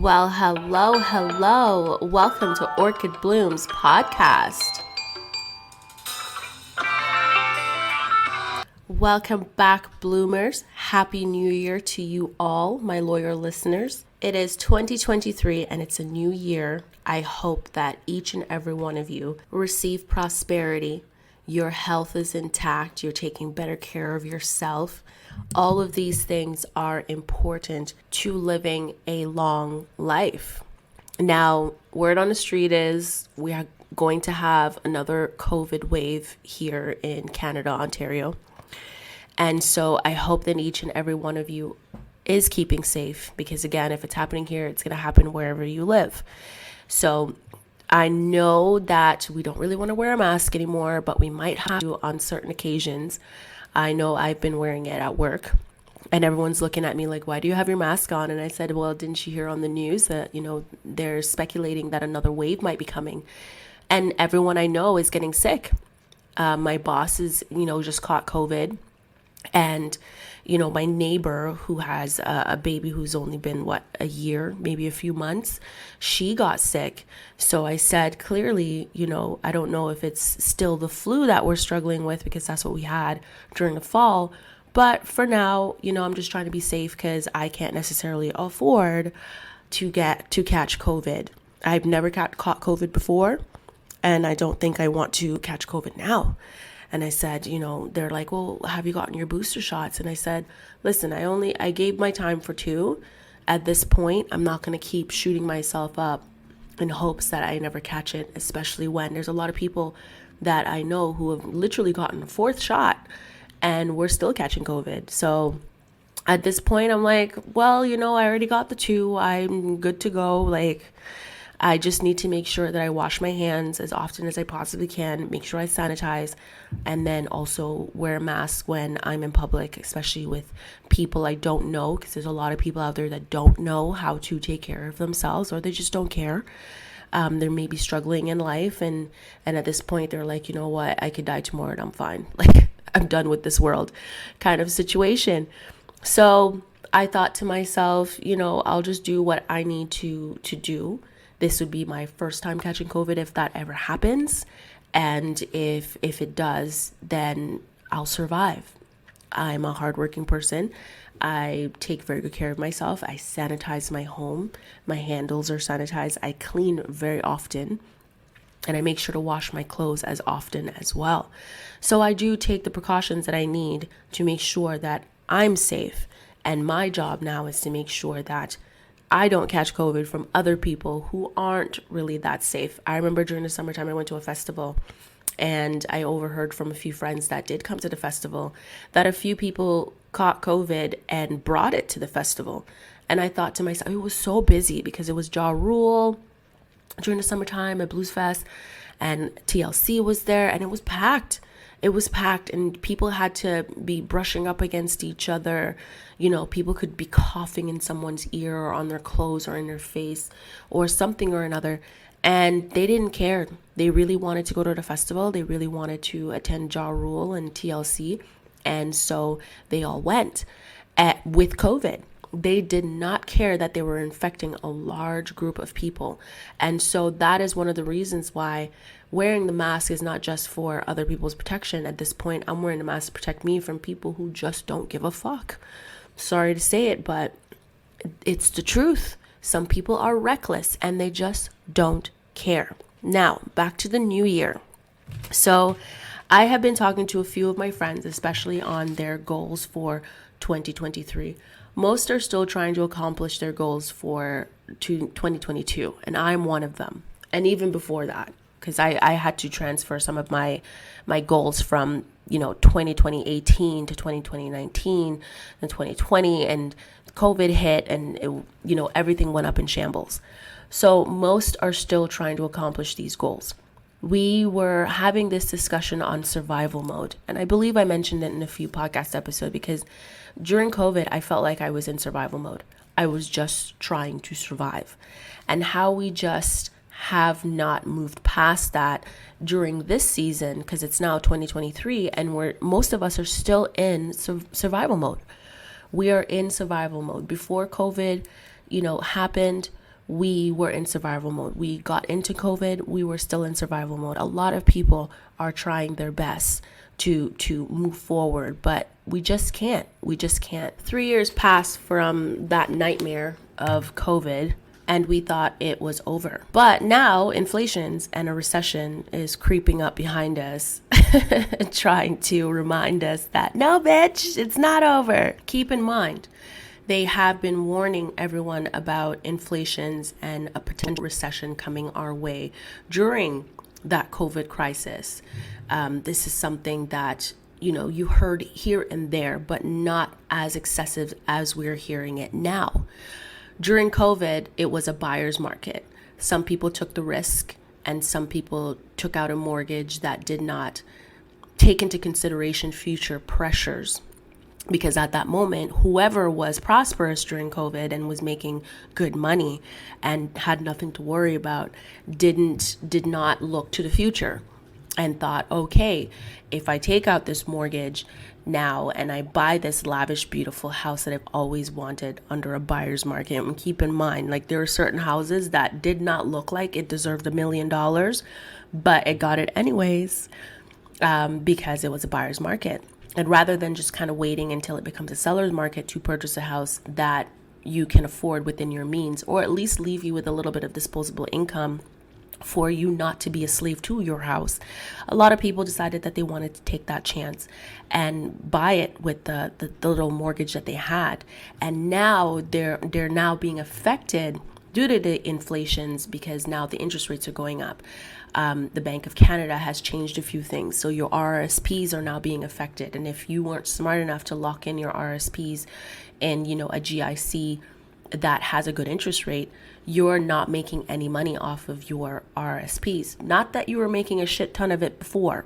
Well, hello. Welcome to Orchid Blooms Podcast. Welcome back, bloomers. Happy New Year to you all, my loyal listeners. It is 2023 and it's a new year. I hope that each and every one of you receive prosperity. Your health is intact. You're taking better care of yourself. All of these things are important to living a long life. Now, word on the street is we are going to have another COVID wave here in Canada, Ontario. And so I hope that each and every one of you is keeping safe because, again, if it's happening here, it's going to happen wherever you live. So I know that we don't really want to wear a mask anymore, but we might have to on certain occasions. I know I've been wearing it at work and everyone's looking at me like, why do you have your mask on? And I said, well, didn't you hear on the news that, they're speculating that another wave might be coming and everyone I know is getting sick. My boss is, just caught COVID. And, my neighbor who has a baby who's only been, a year, maybe a few months, she got sick. So I said, clearly, I don't know if it's still the flu that we're struggling with because that's what we had during the fall. But for now, I'm just trying to be safe because I can't necessarily afford to catch COVID. I've never caught COVID before, and I don't think I want to catch COVID now. And I said, they're like, well, have you gotten your booster shots? And I said, listen, I gave my time for 2. At this point, I'm not going to keep shooting myself up in hopes that I never catch it, especially when there's a lot of people that I know who have literally gotten a 4th shot and we're still catching COVID. So at this point, I'm like, well, I already got the 2. I'm good to go. I just need to make sure that I wash my hands as often as I possibly can, make sure I sanitize, and then also wear a mask when I'm in public, especially with people I don't know, because there's a lot of people out there that don't know how to take care of themselves, or they just don't care. They're maybe struggling in life, and at this point, they're like, you know what, I could die tomorrow and I'm fine. I'm done with this world kind of situation. So I thought to myself, I'll just do what I need to do. This would be my first time catching COVID if that ever happens. And if it does, then I'll survive. I'm a hardworking person. I take very good care of myself. I sanitize my home. My handles are sanitized. I clean very often. And I make sure to wash my clothes as often as well. So I do take the precautions that I need to make sure that I'm safe. And my job now is to make sure that I don't catch COVID from other people who aren't really that safe. I remember during the summertime, I went to a festival and I overheard from a few friends that did come to the festival that a few people caught COVID and brought it to the festival. And I thought to myself, it was so busy because it was Ja Rule during the summertime at Blues Fest and TLC was there and it was packed. It was packed and people had to be brushing up against each other. People could be coughing in someone's ear or on their clothes or in their face or something or another. And they didn't care. They really wanted to go to the festival. They really wanted to attend Ja Rule and TLC. And so they all went with COVID. They did not care that they were infecting a large group of people. And so that is one of the reasons why wearing the mask is not just for other people's protection. At this point, I'm wearing a mask to protect me from people who just don't give a fuck. Sorry to say it, but it's the truth. Some people are reckless and they just don't care. Now, back to the new year. So I have been talking to a few of my friends, especially on their goals for 2023. Most are still trying to accomplish their goals for 2022, and I'm one of them. And even before that, because I had to transfer some of my goals from 2018 to 2019 and 2020, and COVID hit, and everything went up in shambles. So most are still trying to accomplish these goals. We were having this discussion on survival mode, and I believe I mentioned it in a few podcast episodes because during COVID, I felt like I was in survival mode. I was just trying to survive, and how we just have not moved past that during this season because it's now 2023 and most of us are still in survival mode. We are in survival mode. Before COVID, happened, we were in survival mode. We got into COVID, we were still in survival mode. A lot of people are trying their best to move forward, but we just can't. 3 years passed from that nightmare of COVID, and we thought it was over. But now inflations and a recession is creeping up behind us, trying to remind us that, no, bitch, it's not over. Keep in mind, they have been warning everyone about inflations and a potential recession coming our way during that COVID crisis. This is something that, you heard here and there, but not as excessive as we're hearing it now. During COVID, it was a buyer's market. Some people took the risk and some people took out a mortgage that did not take into consideration future pressures. Because at that moment, whoever was prosperous during COVID and was making good money and had nothing to worry about did not look to the future and thought, okay, if I take out this mortgage now and I buy this lavish, beautiful house that I've always wanted under a buyer's market. And keep in mind, like, there are certain houses that did not look like it deserved $1 million, but it got it anyways, because it was a buyer's market. And rather than just kind of waiting until it becomes a seller's market to purchase a house that you can afford within your means, or at least leave you with a little bit of disposable income for you not to be a slave to your house, a lot of people decided that they wanted to take that chance and buy it with the little mortgage that they had. And now they're now being affected due to the inflations, because now the interest rates are going up. The Bank of Canada has changed a few things. So your RRSPs are now being affected. And if you weren't smart enough to lock in your RRSPs in, a GIC that has a good interest rate, you're not making any money off of your RRSPs. Not that you were making a shit ton of it before.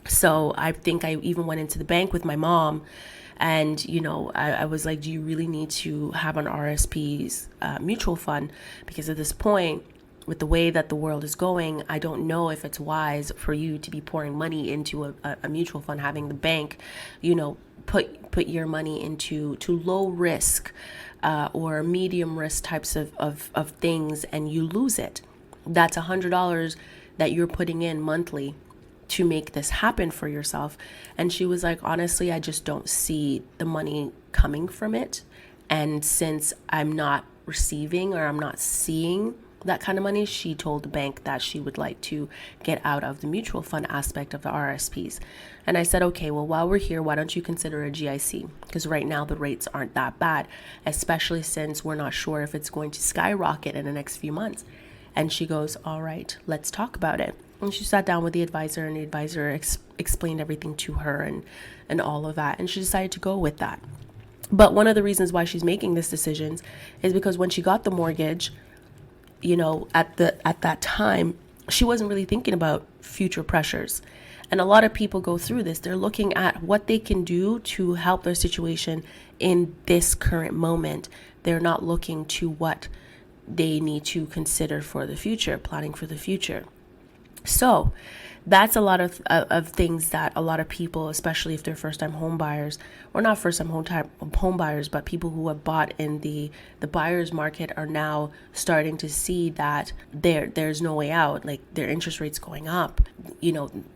So I think I even went into the bank with my mom and, I was like, do you really need to have an RSP's mutual fund? Because at this point, with the way that the world is going, I don't know if it's wise for you to be pouring money into a mutual fund, having the bank, put your money into low risk or medium risk types of things, and you lose it. That's $100 that you're putting in monthly to make this happen for yourself. And she was like, honestly, I just don't see the money coming from it. And since I'm not receiving or I'm not seeing that kind of money, she told the bank that she would like to get out of the mutual fund aspect of the RSPs. And I said, okay, well, while we're here, why don't you consider a GIC? Because right now the rates aren't that bad, especially since we're not sure if it's going to skyrocket in the next few months. And she goes, all right, let's talk about it. And she sat down with the advisor, and the advisor explained everything to her and all of that. And she decided to go with that. But one of the reasons why she's making this decision is because when she got the mortgage, at that time, she wasn't really thinking about future pressures. And a lot of people go through this. They're looking at what they can do to help their situation in this current moment. They're not looking to what they need to consider for the future, planning for the future. So that's a lot of things that a lot of people, especially if they're first-time home buyers, or not first-time home buyers, but people who have bought in the buyer's market, are now starting to see that there's no way out. Like, their interest rates going up,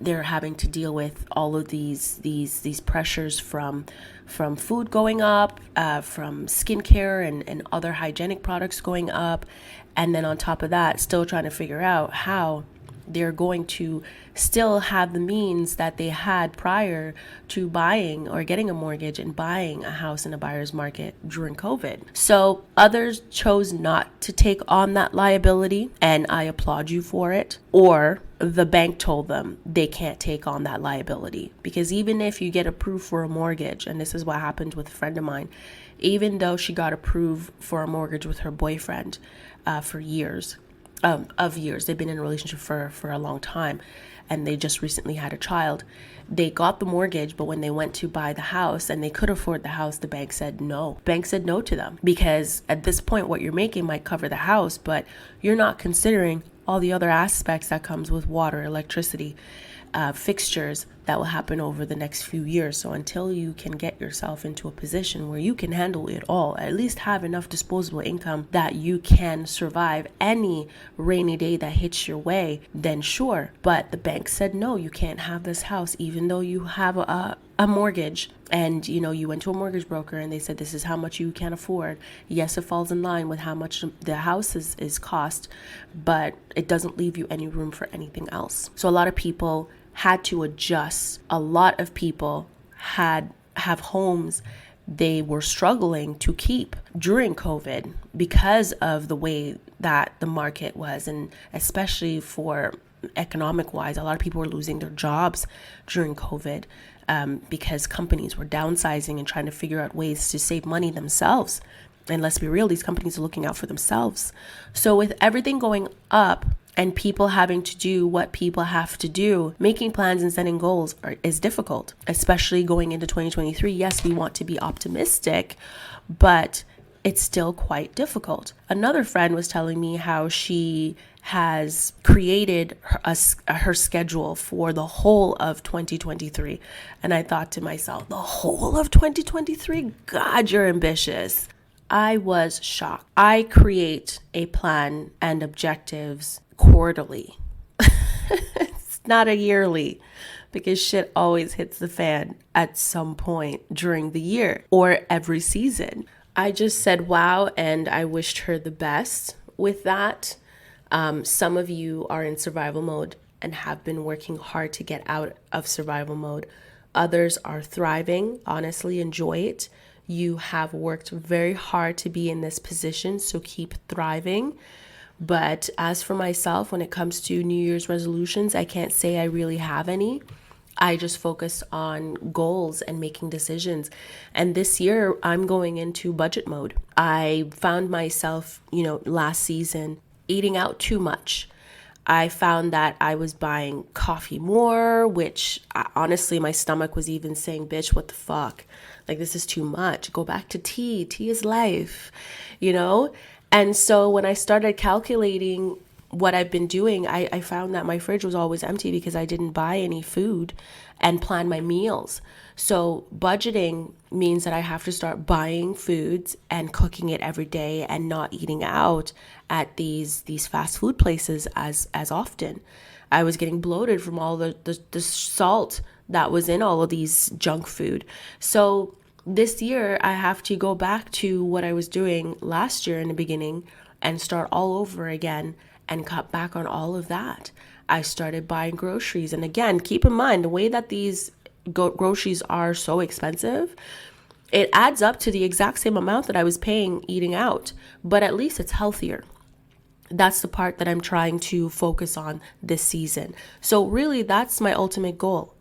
they're having to deal with all of these pressures from food going up, from skincare and other hygienic products going up, and then on top of that, still trying to figure out how they're going to still have the means that they had prior to buying or getting a mortgage and buying a house in a buyer's market during COVID. So others chose not to take on that liability, and I applaud you for it. Or the bank told them they can't take on that liability, because even if you get approved for a mortgage, and this is what happened with a friend of mine, even though she got approved for a mortgage with her boyfriend for years, they've been in a relationship for a long time, and they just recently had a child. They got the mortgage, but when they went to buy the house and they could afford the house, the bank said no. Bank said no to them, because at this point what you're making might cover the house, but you're not considering all the other aspects that comes with water, electricity, fixtures, that will happen over the next few years. So until you can get yourself into a position where you can handle it all, at least have enough disposable income that you can survive any rainy day that hits your way, then sure. But the bank said, no, you can't have this house, even though you have a mortgage, and you went to a mortgage broker and they said this is how much you can afford. Yes, it falls in line with how much the house is cost, but it doesn't leave you any room for anything else. So a lot of people had to adjust. A lot of people have homes they were struggling to keep during COVID because of the way that the market was, and especially for economic wise, a lot of people were losing their jobs during COVID because companies were downsizing and trying to figure out ways to save money themselves. And let's be real, these companies are looking out for themselves. So with everything going up and people having to do what people have to do, making plans and setting goals is difficult, especially going into 2023. Yes, we want to be optimistic, but it's still quite difficult. Another friend was telling me how she has created her schedule for the whole of 2023. And I thought to myself, the whole of 2023? God, you're ambitious. I was shocked. I create a plan and objectives quarterly. It's not a yearly, because shit always hits the fan at some point during the year or every season. I just said wow, and I wished her the best with that. Some of you are in survival mode and have been working hard to get out of survival mode. Others are thriving. Honestly, enjoy it. You have worked very hard to be in this position, so keep thriving. But as for myself, when it comes to New Year's resolutions, I can't say I really have any. I just focus on goals and making decisions. And this year, I'm going into budget mode. I found myself, last season eating out too much. I found that I was buying coffee more, which honestly, my stomach was even saying, bitch, what the fuck? Like, this is too much. Go back to tea. Tea is life, And so when I started calculating what I've been doing, I found that my fridge was always empty because I didn't buy any food and plan my meals. So budgeting means that I have to start buying foods and cooking it every day and not eating out at these fast food places as often. I was getting bloated from all the salt that was in all of these junk food. So this year I have to go back to what I was doing last year in the beginning and start all over again and cut back on all of that. I started buying groceries. And again, keep in mind, the way that these groceries are so expensive, it adds up to the exact same amount that I was paying eating out, but at least it's healthier. That's the part that I'm trying to focus on this season. So really, that's my ultimate goal.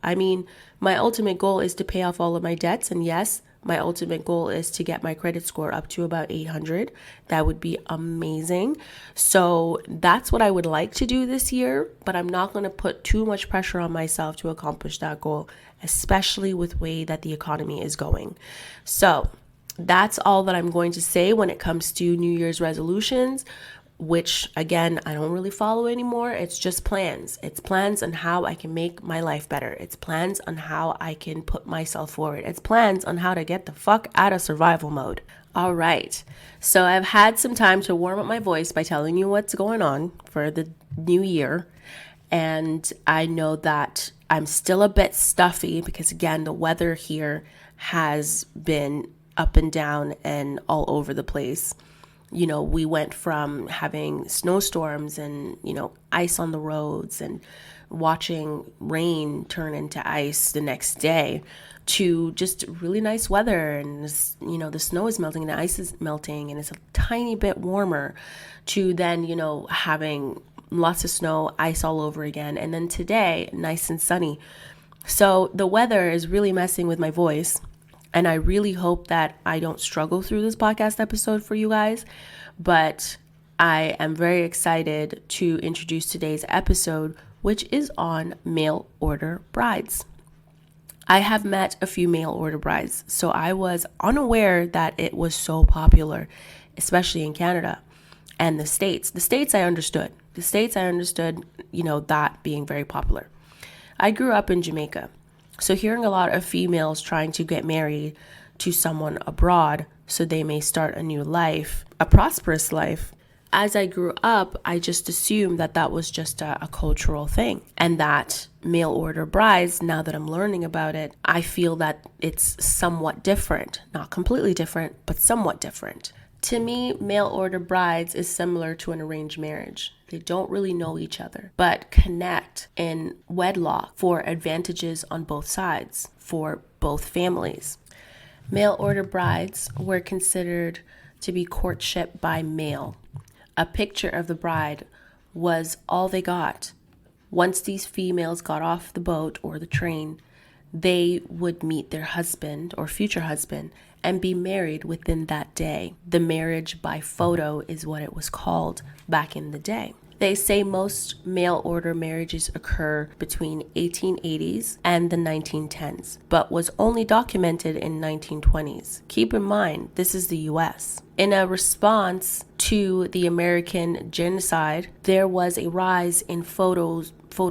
My ultimate goal is to pay off all of my debts. And yes, my ultimate goal is to get my credit score up to about 800. That would be amazing. So that's what I would like to do this year, but I'm not going to put too much pressure on myself to accomplish that goal, especially with the way that the economy is going. So that's all that I'm going to say when it comes to New Year's resolutions, which again, I don't really follow anymore. It's just plans. It's plans on how I can make my life better. It's plans on how I can put myself forward. It's plans on how to get the fuck out of survival mode. All right. So I've had some time to warm up my voice by telling you what's going on for the new year. And I know that I'm still a bit stuffy because again, the weather here has been up and down and all over the place. We went from having snowstorms and, ice on the roads and watching rain turn into ice the next day to just really nice weather. And, the snow is melting and the ice is melting and it's a tiny bit warmer to then, having lots of snow, ice all over again. And then today, nice and sunny. So the weather is really messing with my voice. And I really hope that I don't struggle through this podcast episode for you guys. But I am very excited to introduce today's episode, which is on mail order brides. I have met a few mail order brides, so I was unaware that it was so popular, especially in Canada and the States. The States I understood. That being very popular. I grew up in Jamaica. So hearing a lot of females trying to get married to someone abroad so they may start a new life, a prosperous life. As I grew up, I just assumed that that was just a cultural thing, and that mail order brides, now that I'm learning about it, I feel that it's somewhat different. Not completely different, but somewhat different. To me, mail order brides is similar to an arranged marriage. They don't really know each other, but connect in wedlock for advantages on both sides, for both families. Mail order brides were considered to be courtship by mail. A picture of the bride was all they got. Once these females got off the boat or the train, they would meet their husband or future husband and be married within that day. The marriage by photo is what it was called back in the day. They say most mail order marriages occur between 1880s and the 1910s, but was only documented in 1920s. Keep in mind, this is the US. In a response to the American genocide, there was a rise in photo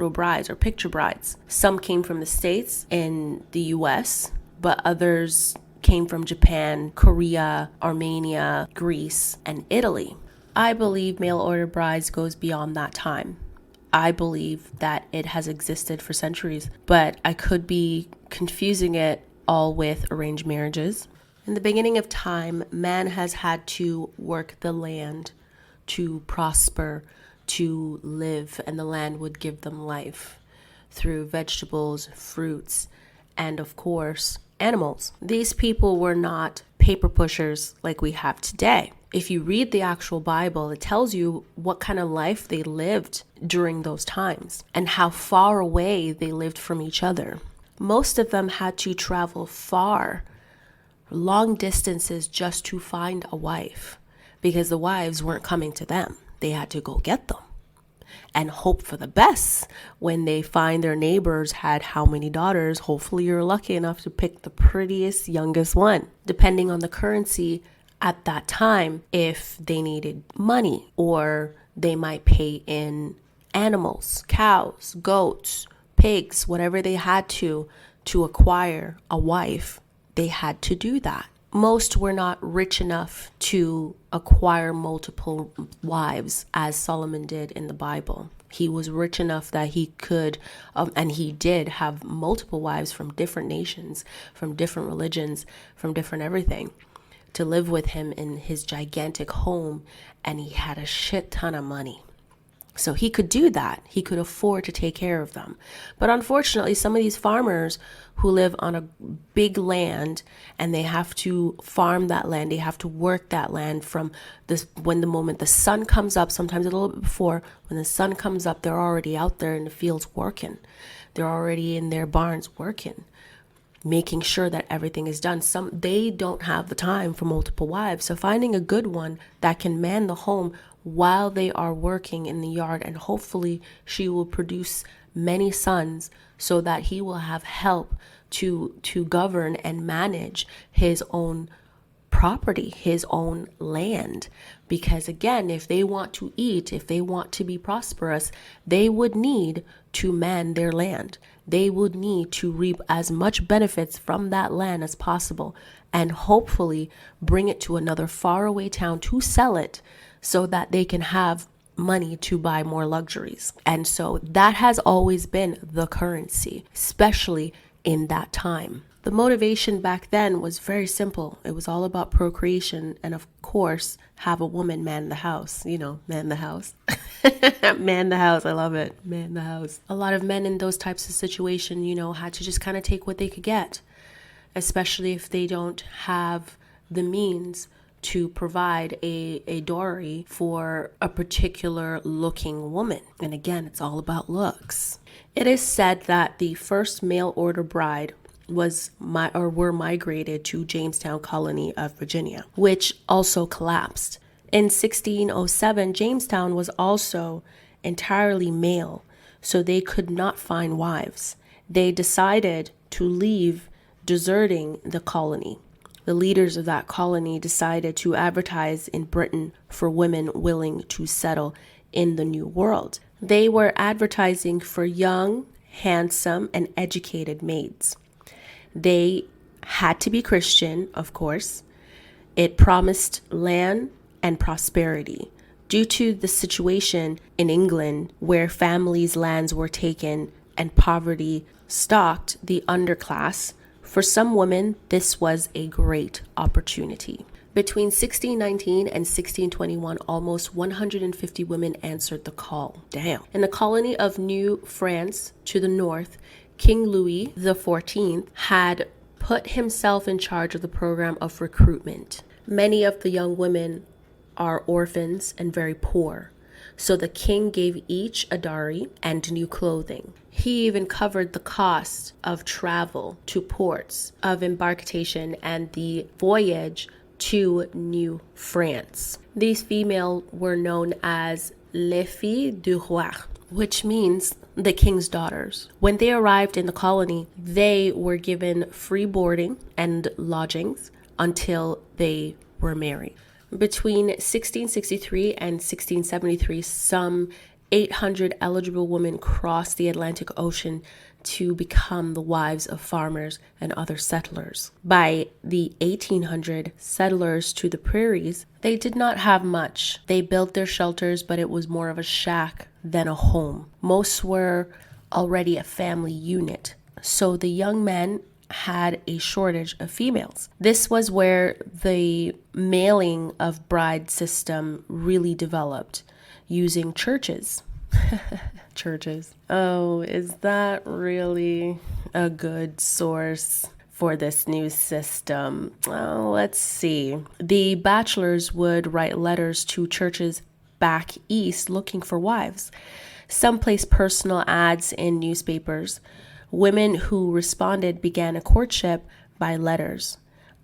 brides or picture brides. Some came from the States in the US, but others came from Japan, Korea, Armenia, Greece, and Italy. I believe mail order brides goes beyond that time. I believe that it has existed for centuries, but I could be confusing it all with arranged marriages. In the beginning of time, man has had to work the land to prosper, to live, and the land would give them life through vegetables, fruits, and of course, animals. These people were not paper pushers like we have today. If you read the actual Bible, it tells you what kind of life they lived during those times and how far away they lived from each other. Most of them had to travel far, long distances just to find a wife because the wives weren't coming to them. They had to go get them and hope for the best. When they find their neighbors had how many daughters, hopefully you're lucky enough to pick the prettiest, youngest one. Depending on the currency at that time, if they needed money, or they might pay in animals, cows, goats, pigs, whatever they had to acquire a wife, they had to do that. Most were not rich enough to acquire multiple wives as Solomon did in the Bible. He was rich enough that he could, and he did have multiple wives from different nations, from different religions, from different everything, to live with him in his gigantic home, and he had a shit ton of money. So he could do that. He could afford to take care of them. But unfortunately, some of these farmers who live on a big land and they have to farm that land, they have to work that land from this, when the moment the sun comes up, sometimes a little bit before, when the sun comes up, they're already out there in the fields working. They're already in their barns working, making sure that everything is done. They don't have the time for multiple wives. So finding a good one that can man the home while they are working in the yard, and hopefully she will produce many sons so that he will have help to govern and manage his own property, his own land. Because again, if they want to eat, if they want to be prosperous, they would need to man their land. They would need to reap as much benefits from that land as possible, and hopefully bring it to another faraway town to sell it so that they can have money to buy more luxuries. And so that has always been the currency, especially in that time. The motivation back then was very simple. It was all about procreation and, of course, have a woman man the house. Man the house. Man the house. I love it. Man the house. A lot of men in those types of situations, had to just kind of take what they could get, especially if they don't have the means to provide a dowry for a particular looking woman. And again, it's all about looks. It is said that the first mail order bride were migrated to Jamestown colony of Virginia, which also collapsed. In 1607, Jamestown was also entirely male, so they could not find wives. They decided to leave, deserting the colony. The leaders of that colony decided to advertise in Britain for women willing to settle in the New World. They were advertising for young, handsome, and educated maids. They had to be Christian, of course. It promised land and prosperity. Due to the situation in England where families' lands were taken and poverty stalked the underclass, for some women, this was a great opportunity. Between 1619 and 1621, almost 150 women answered the call. Damn. In the colony of New France to the north, King Louis XIV had put himself in charge of the program of recruitment. Many of the young women are orphans and very poor, so the king gave each a dowry and new clothing. He even covered the cost of travel to ports of embarkation and the voyage to New France. These females were known as les filles du roi, which means the king's daughters. When they arrived in the colony, they were given free boarding and lodgings until they were married. Between 1663 and 1673, some 800 eligible women crossed the Atlantic Ocean to become the wives of farmers and other settlers. By the 1800 settlers to the prairies, they did not have much. They built their shelters, but it was more of a shack than a home. Most were already a family unit, so the young men had a shortage of females. This was where the mailing of bride system really developed, using churches. Churches. Oh, is that really a good source for this new system? Oh, let's see. The bachelors would write letters to churches back east looking for wives. Some placed personal ads in newspapers. Women who responded began a courtship by letters.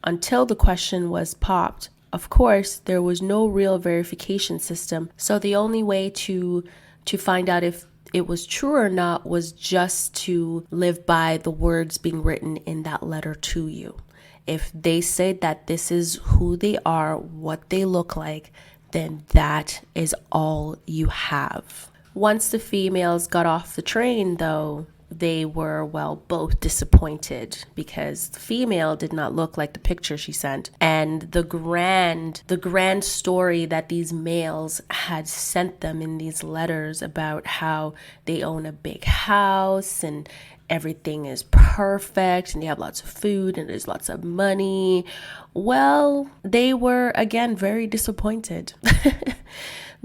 Until the question was popped, of course, there was no real verification system, so the only way to find out if it was true or not was just to live by the words being written in that letter to you. If they said that this is who they are, what they look like, then that is all you have. Once the females got off the train, though, they were, both disappointed because the female did not look like the picture she sent. And the grand story that these males had sent them in these letters about how they own a big house and everything is perfect and they have lots of food and there's lots of money. Well, they were, again, very disappointed.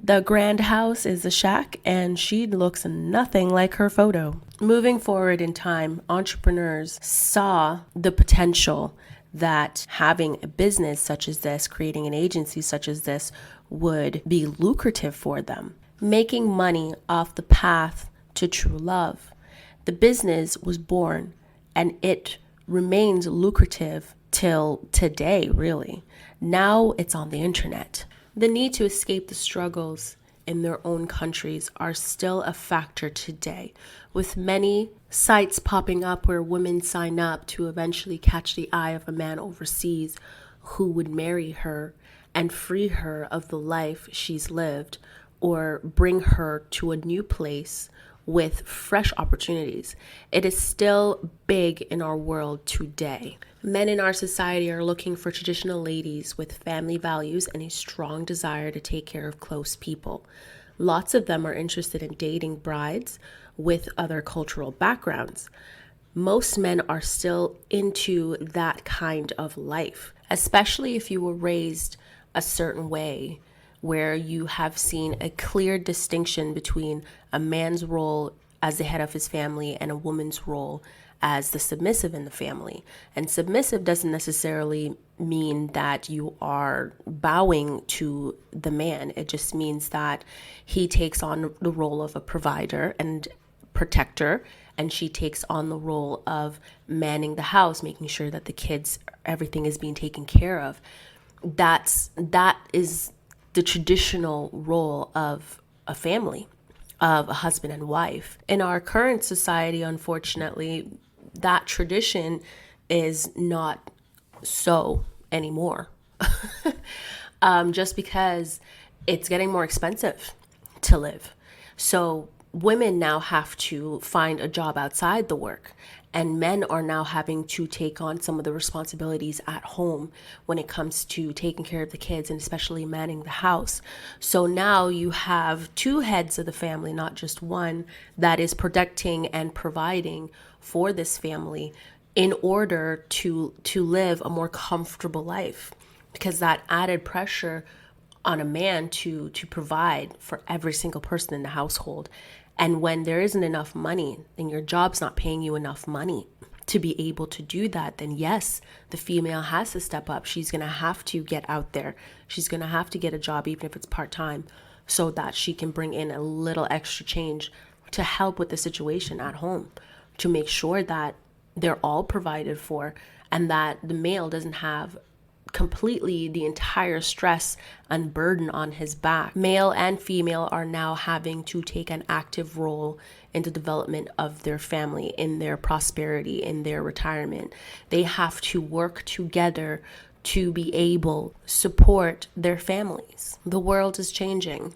The grand house is a shack and she looks nothing like her photo. Moving forward in time, entrepreneurs saw the potential that having a business such as this, creating an agency such as this, would be lucrative for them, making money off the path to true love. The business was born and it remains lucrative till today, really. Now it's on the internet. The need to escape the struggles in their own countries are still a factor today, with many sites popping up where women sign up to eventually catch the eye of a man overseas who would marry her and free her of the life she's lived or bring her to a new place with fresh opportunities. It is still big in our world today. Men in our society are looking for traditional ladies with family values and a strong desire to take care of close people. Lots of them are interested in dating brides with other cultural backgrounds. Most men are still into that kind of life, especially if you were raised a certain way, where you have seen a clear distinction between a man's role as the head of his family and a woman's role as the submissive in the family. And submissive doesn't necessarily mean that you are bowing to the man. It just means that he takes on the role of a provider and protector, and she takes on the role of manning the house, making sure that the kids, everything is being taken care of. That is the traditional role of a family, of a husband and wife. In our current society, unfortunately, that tradition is not so anymore. Just because it's getting more expensive to live. So women now have to find a job outside the work. And men are now having to take on some of the responsibilities at home when it comes to taking care of the kids and especially manning the house. So now you have two heads of the family, not just one, that is protecting and providing for this family in order to live a more comfortable life, because that added pressure on a man to provide for every single person in the household. And when there isn't enough money, then your job's not paying you enough money to be able to do that, then yes, the female has to step up. She's going to have to get out there. She's going to have to get a job, even if it's part-time, so that she can bring in a little extra change to help with the situation at home, to make sure that they're all provided for and that the male doesn't have completely the entire stress and burden on his back. Male and female are now having to take an active role in the development of their family, in their prosperity, in their retirement. They have to work together to be able to support their families. The world is changing.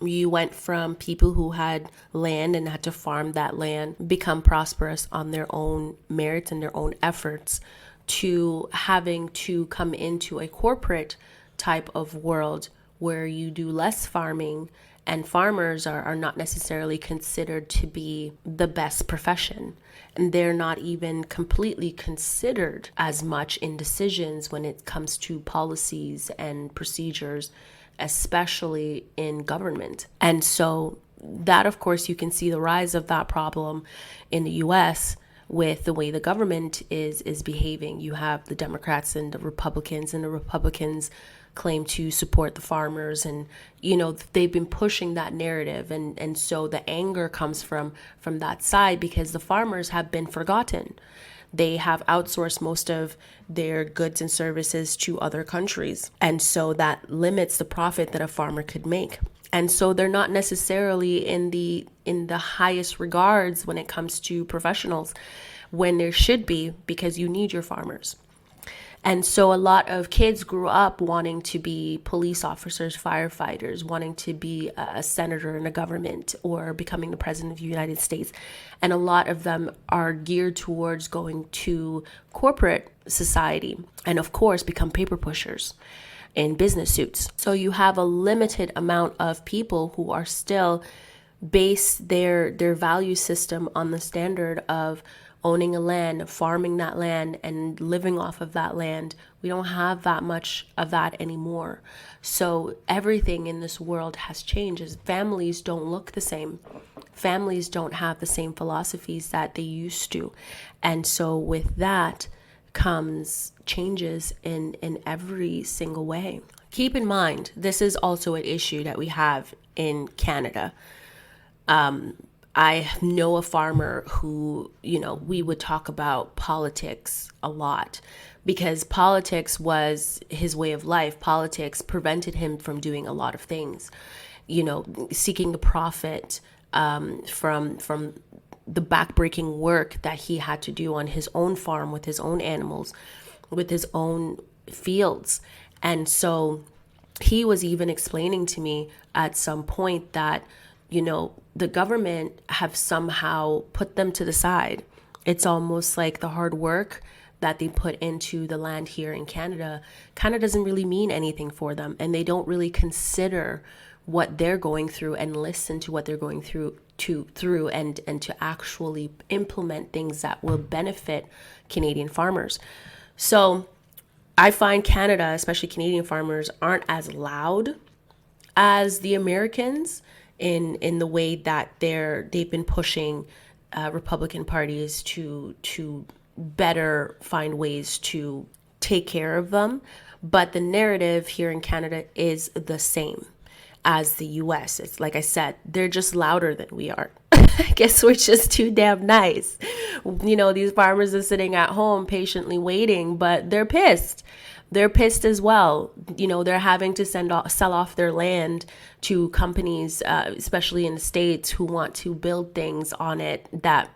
You went from people who had land and had to farm that land, become prosperous on their own merits and their own efforts, to having to come into a corporate type of world where you do less farming, and farmers are not necessarily considered to be the best profession. And they're not even completely considered as much in decisions when it comes to policies and procedures, especially in government. And so that, of course, you can see the rise of that problem in the US with the way the government is behaving. You have the Democrats and the Republicans claim to support the farmers, and they've been pushing that narrative, and so the anger comes from that side, because the farmers have been forgotten. They have outsourced most of their goods and services to other countries, and so that limits the profit that a farmer could make. And so they're not necessarily in the highest regards when it comes to professionals, when there should be, because you need your farmers. And so a lot of kids grew up wanting to be police officers, firefighters, wanting to be a senator in a government, or becoming the president of the United States. And a lot of them are geared towards going to corporate society and, of course, become paper pushers in business suits. So you have a limited amount of people who are still base their value system on the standard of owning a land, farming that land, and living off of that land. We don't have that much of that anymore. So everything in this world has changed. As families don't look the same. Families don't have the same philosophies that they used to. And so with that comes changes in every single way. Keep in mind, this is also an issue that we have in Canada. I know a farmer who, we would talk about politics a lot, because politics was his way of life. Politics prevented him from doing a lot of things, seeking the profit from the backbreaking work that he had to do on his own farm with his own animals, with his own fields. And so he was even explaining to me at some point that, the government have somehow put them to the side. It's almost like the hard work that they put into the land here in Canada kind of doesn't really mean anything for them. And they don't really consider what they're going through and listen to what they're going through and to actually implement things that will benefit Canadian farmers. So I find Canada, especially Canadian farmers, aren't as loud as the Americans in the way that they've been pushing Republican parties to better find ways to take care of them. But the narrative here in Canada is the same as the US. It's like I said, they're just louder than we are. I guess we're just too damn nice. These farmers are sitting at home patiently waiting, but they're pissed. They're pissed as well. They're having to sell off their land to companies, especially in the States, who want to build things on it that,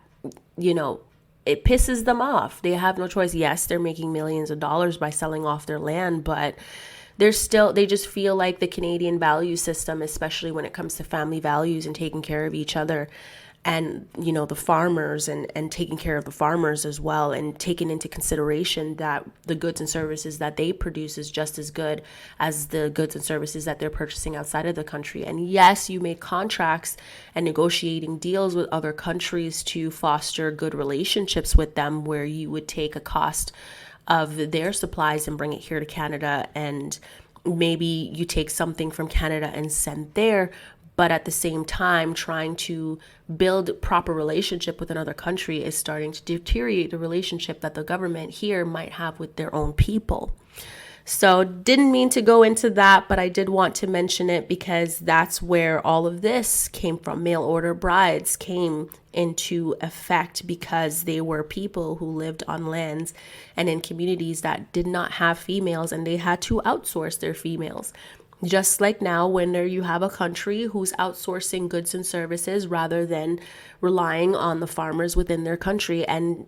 it pisses them off. They have no choice. Yes, they're making millions of dollars by selling off their land, but they just feel like the Canadian value system, especially when it comes to family values and taking care of each other and the farmers and taking care of the farmers as well, and taking into consideration that the goods and services that they produce is just as good as the goods and services that they're purchasing outside of the country. And yes, you make contracts and negotiating deals with other countries to foster good relationships with them, where you would take a cost of their supplies and bring it here to Canada, and maybe you take something from Canada and send there, but at the same time trying to build proper relationship with another country is starting to deteriorate the relationship that the government here might have with their own people. So didn't mean to go into that, but I did want to mention it because that's where all of this came from. Mail order brides came into effect because they were people who lived on lands and in communities that did not have females, and they had to outsource their females. Just like now, when you have a country who's outsourcing goods and services rather than relying on the farmers within their country, and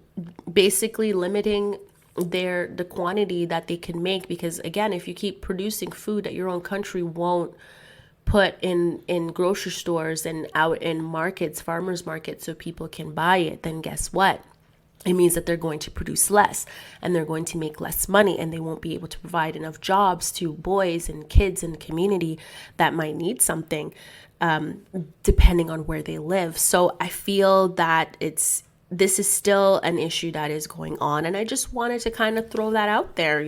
basically limiting the quantity that they can make. Because again, if you keep producing food that your own country won't put in grocery stores and out in markets, farmers markets, so people can buy it, then guess what? It means that they're going to produce less, and they're going to make less money, and they won't be able to provide enough jobs to boys and kids in the community that might need something, depending on where they live. So I feel that this is still an issue that is going on, and I just wanted to kind of throw that out there,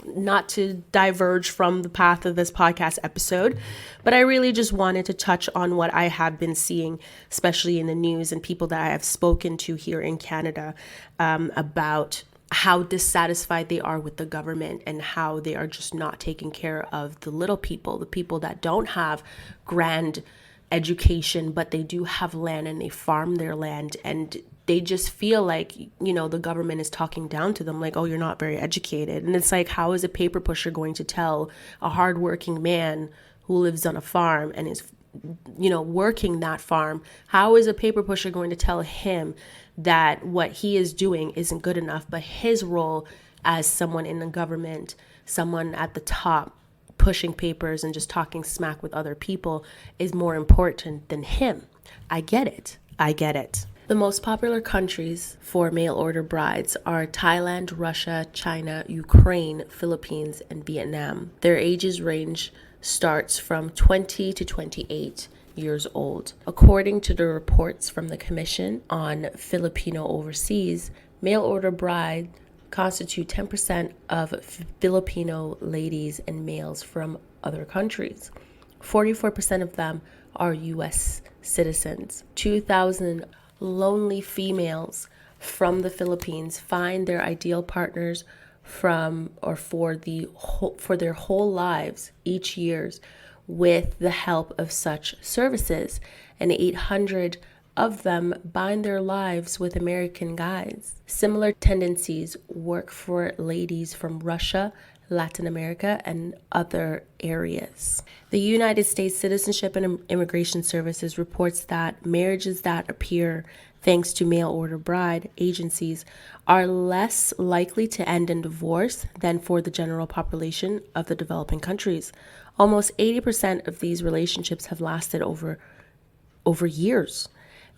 not to diverge from the path of this podcast episode, but I really just wanted to touch on what I have been seeing, especially in the news, and people that I have spoken to here in Canada, about how dissatisfied they are with the government and how they are just not taking care of the little people, the people that don't have grand education, but they do have land and they farm their land, and they just feel like, the government is talking down to them, like, oh, you're not very educated. And it's like, how is a paper pusher going to tell a hardworking man who lives on a farm and is, working that farm, how is a paper pusher going to tell him that what he is doing isn't good enough, but his role as someone in the government, someone at the top, pushing papers and just talking smack with other people is more important than him? I get it. The most popular countries for mail order brides are Thailand, Russia, China, Ukraine, Philippines, and Vietnam. Their ages range starts from 20 to 28 years old. According to the reports from the Commission on Filipino Overseas, mail order bride constitute 10% of Filipino ladies and males from other countries. 44% of them are U.S. citizens. 2,000 lonely females from the Philippines find their ideal partners for their whole lives each year with the help of such services, and 800 of them bind their lives with American guys. Similar tendencies work for ladies from Russia, Latin America, and other areas. The United States Citizenship and Immigration Services reports that marriages that appear thanks to mail order bride agencies are less likely to end in divorce than for the general population of the developing countries. Almost 80% of these relationships have lasted over years.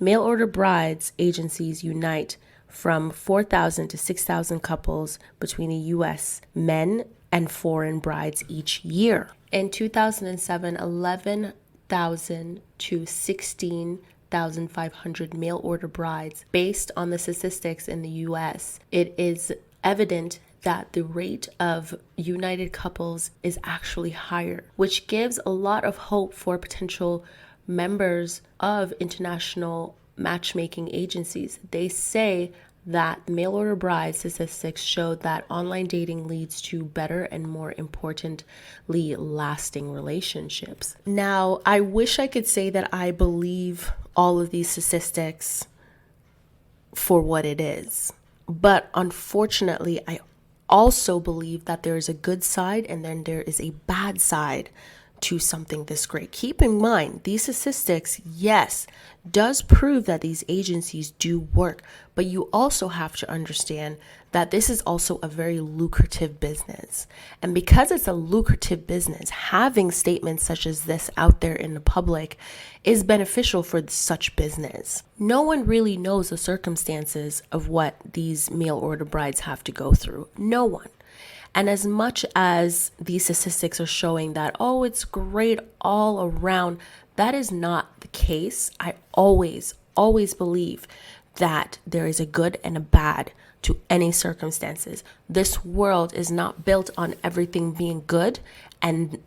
Mail order brides agencies unite from 4,000 to 6,000 couples between the U.S. men and foreign brides each year. In 2007, 11,000 to 16,500 mail order brides. Based on the statistics in the U.S., it is evident that the rate of united couples is actually higher, which gives a lot of hope for potential members of international matchmaking agencies. They say that mail order bride statistics show that online dating leads to better and more importantly lasting relationships. Now, I wish I could say that I believe all of these statistics for what it is, but unfortunately, I also believe that there is a good side and then there is a bad side to something this great. Keep in mind, these statistics, yes, does prove that these agencies do work, but you also have to understand that this is also a very lucrative business. And because it's a lucrative business, having statements such as this out there in the public is beneficial for such business. No one really knows the circumstances of what these mail order brides have to go through. No one. And as much as these statistics are showing that, oh, it's great all around, that is not the case. I always believe that there is a good and a bad to any circumstances. This world is not built on everything being good and,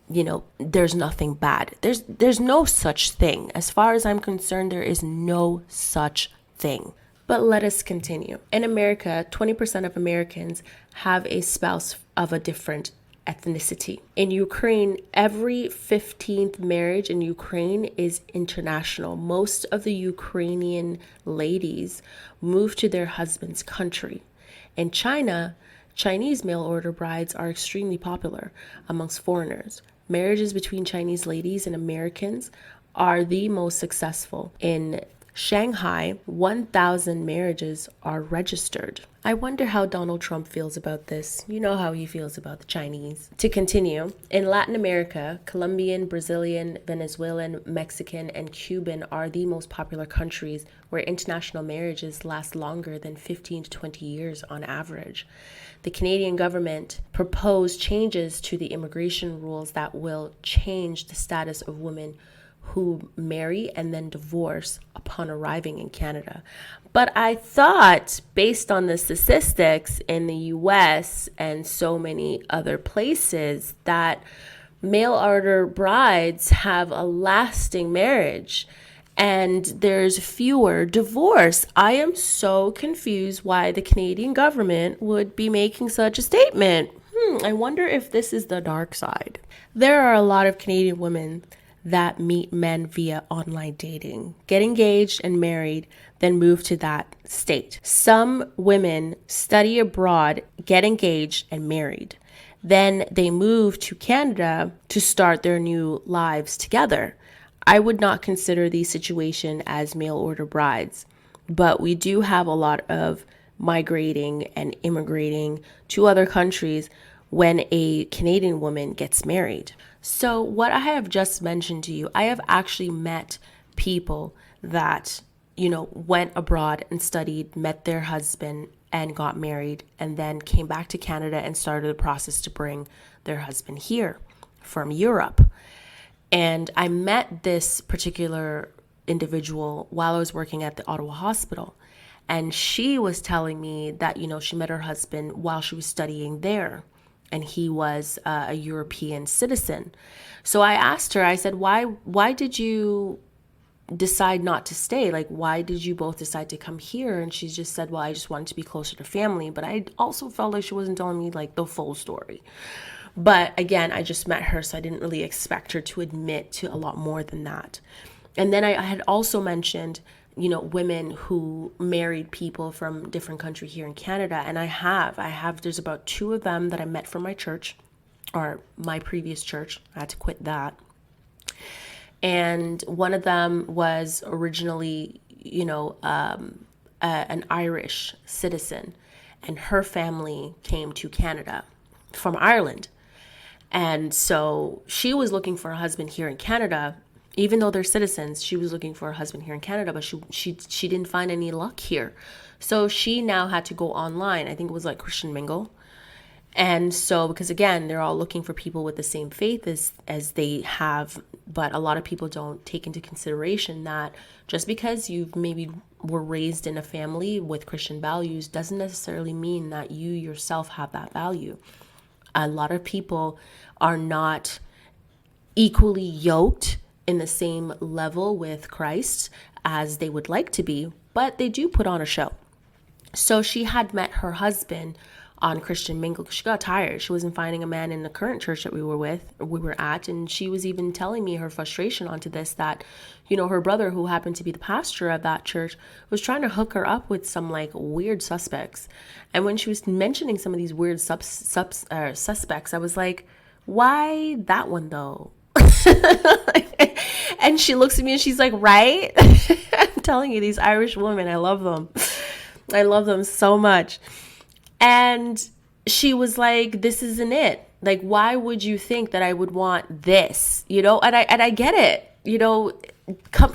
there's nothing bad. There's no such thing. As far as I'm concerned, there is no such thing. But let us continue. In America, 20% of Americans have a spouse of a different ethnicity. In Ukraine, every 15th marriage in Ukraine is international. Most of the Ukrainian ladies move to their husband's country. In China, Chinese mail order brides are extremely popular amongst foreigners. Marriages between Chinese ladies and Americans are the most successful. In Shanghai, 1,000 marriages are registered. I wonder how Donald Trump feels about this. You know how he feels about the Chinese. To continue, in Latin America, Colombian, Brazilian, Venezuelan, Mexican, and Cuban are the most popular countries where international marriages last longer than 15 to 20 years on average. The Canadian government proposed changes to the immigration rules that will change the status of women who marry and then divorce upon arriving in Canada. But I thought, based on the statistics in the US and so many other places, that mail order brides have a lasting marriage and there's fewer divorce. I am so confused why the Canadian government would be making such a statement. I wonder if this is the dark side. There are a lot of Canadian women that meet men via online dating, get engaged and married, then move to that state. Some women study abroad, get engaged and married. Then they move to Canada to start their new lives together. I would not consider these situations as mail order brides, but we do have a lot of migrating and immigrating to other countries when a Canadian woman gets married. So what I have just mentioned to you, I have actually met people that, went abroad and studied, met their husband and got married, and then came back to Canada and started the process to bring their husband here from Europe. And I met this particular individual while I was working at the Ottawa hospital. And she was telling me that, she met her husband while she was studying there. And he was a European citizen. So I asked her, I said, why did you decide not to stay? Like, why did you both decide to come here? And she just said, well, I just wanted to be closer to family. But I also felt like she wasn't telling me like the full story. But again, I just met her, so I didn't really expect her to admit to a lot more than that. And then I had also mentioned women who married people from different countries here in Canada. And I have, there's about 2 of them that I met from my church, or my previous church. I had to quit that. And one of them was originally, an Irish citizen, and her family came to Canada from Ireland. And so she was looking for a husband here in Canada. Even though they're citizens, she was looking for a husband here in Canada, but she didn't find any luck here. So she now had to go online. I think it was like Christian Mingle. And so, because again, they're all looking for people with the same faith as they have, but a lot of people don't take into consideration that just because you maybe were raised in a family with Christian values doesn't necessarily mean that you yourself have that value. A lot of people are not equally yoked in the same level with Christ as they would like to be, but they do put on a show. So she had met her husband on Christian Mingle. She got tired. She wasn't finding a man in the current church that we were at. And she was even telling me her frustration onto this, that, her brother, who happened to be the pastor of that church, was trying to hook her up with some like weird suspects. And when she was mentioning some of these weird suspects, I was like, why that one though? And she looks at me and she's like, right? I'm telling you, these Irish women, I love them. I love them so much. And she was like, this isn't it. Like, why would you think that I would want this? You know, and I get it. You know,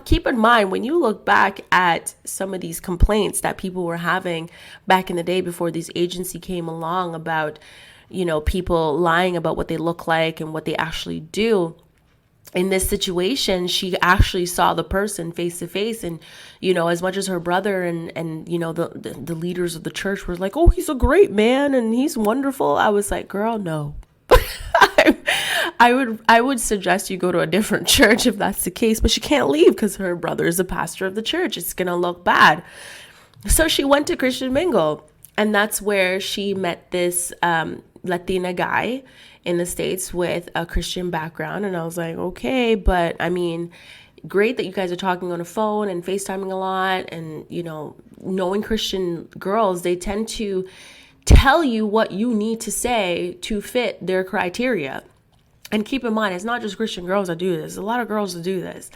keep in mind, when you look back at some of these complaints that people were having back in the day before this agency came along about, you know, people lying about what they look like and what they actually do. In this situation, she actually saw the person face to face. And, you know, as much as her brother and you know, the leaders of the church were like, oh, he's a great man and he's wonderful. I was like, girl, no. I would suggest you go to a different church if that's the case, but she can't leave because her brother is a pastor of the church. It's going to look bad. So she went to Christian Mingle, and that's where she met this Latina guy in the States with a Christian background. And I was like, okay, but I mean, great that you guys are talking on the phone and FaceTiming a lot. And, you know, knowing Christian girls, they tend to tell you what you need to say to fit their criteria. And keep in mind, it's not just Christian girls that do this. A lot of girls that do this.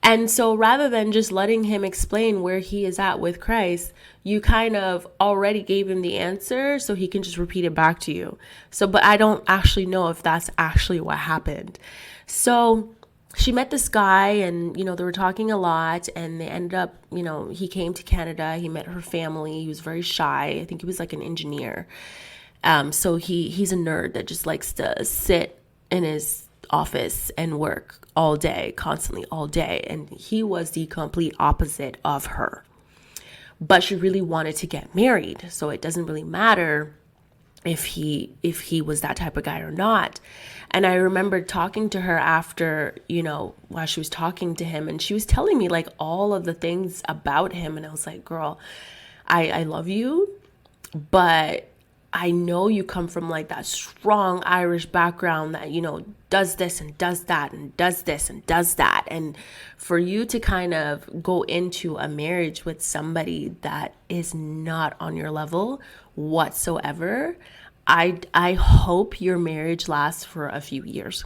And so rather than just letting him explain where he is at with Christ, you kind of already gave him the answer so he can just repeat it back to you. So, but I don't actually know if that's actually what happened. So she met this guy and, you know, they were talking a lot, and they ended up, you know, he came to Canada. He met her family. He was very shy. I think he was like an engineer. So he's a nerd that just likes to sit in his office and work all day, constantly all day. And he was the complete opposite of her. But she really wanted to get married. So it doesn't really matter if he was that type of guy or not. And I remember talking to her after, you know, while she was talking to him, and she was telling me like all of the things about him. And I was like, girl, I love you, but I know you come from like that strong Irish background that, you know, does this and does that and does this and does that. And for you to kind of go into a marriage with somebody that is not on your level whatsoever, I hope your marriage lasts for a few years.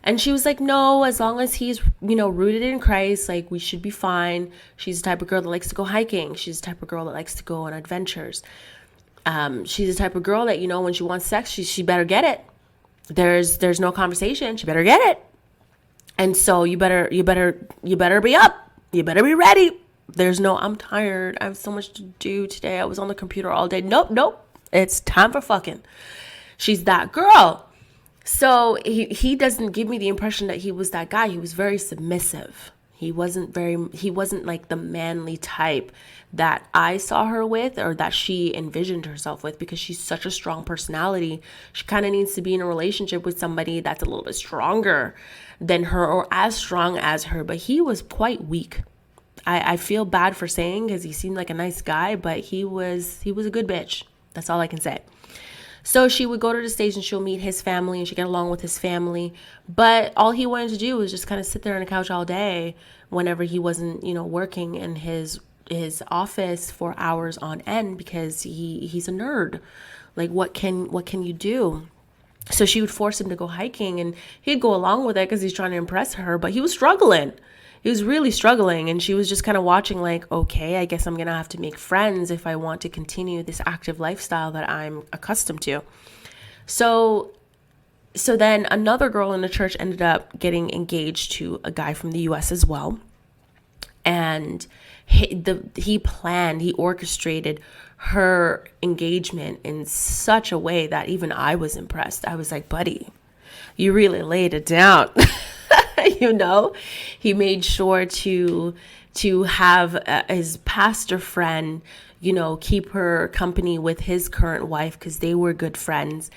And she was like, no, as long as he's, you know, rooted in Christ, like we should be fine. She's the type of girl that likes to go hiking. She's the type of girl that likes to go on adventures. She's the type of girl that, you know, when she wants sex, she better get it. There's no conversation. She better get it. And so you better be up. You better be ready. There's no, I'm tired. I have so much to do today. I was on the computer all day. Nope. It's time for fucking. She's that girl. So he doesn't give me the impression that he was that guy. He was very submissive. He wasn't like the manly type that I saw her with, or that she envisioned herself with, because she's such a strong personality. She kind of needs to be in a relationship with somebody that's a little bit stronger than her or as strong as her. But he was quite weak. I feel bad for saying, because he seemed like a nice guy, but he was a good bitch. That's all I can say. So she would go to the States and she'll meet his family and she'd get along with his family. But all he wanted to do was just kind of sit there on the couch all day whenever he wasn't, you know, working in his office for hours on end, because he's a nerd. Like, what can you do? So she would force him to go hiking, and he'd go along with it because he's trying to impress her, but he was struggling. He was really struggling, and she was just kind of watching like, okay, I guess I'm going to have to make friends if I want to continue this active lifestyle that I'm accustomed to. So then another girl in the church ended up getting engaged to a guy from the US as well. And he orchestrated her engagement in such a way that even I was impressed. I was like, buddy, you really laid it down. You know, he made sure to have his pastor friend, you know, keep her company with his current wife because they were good friends,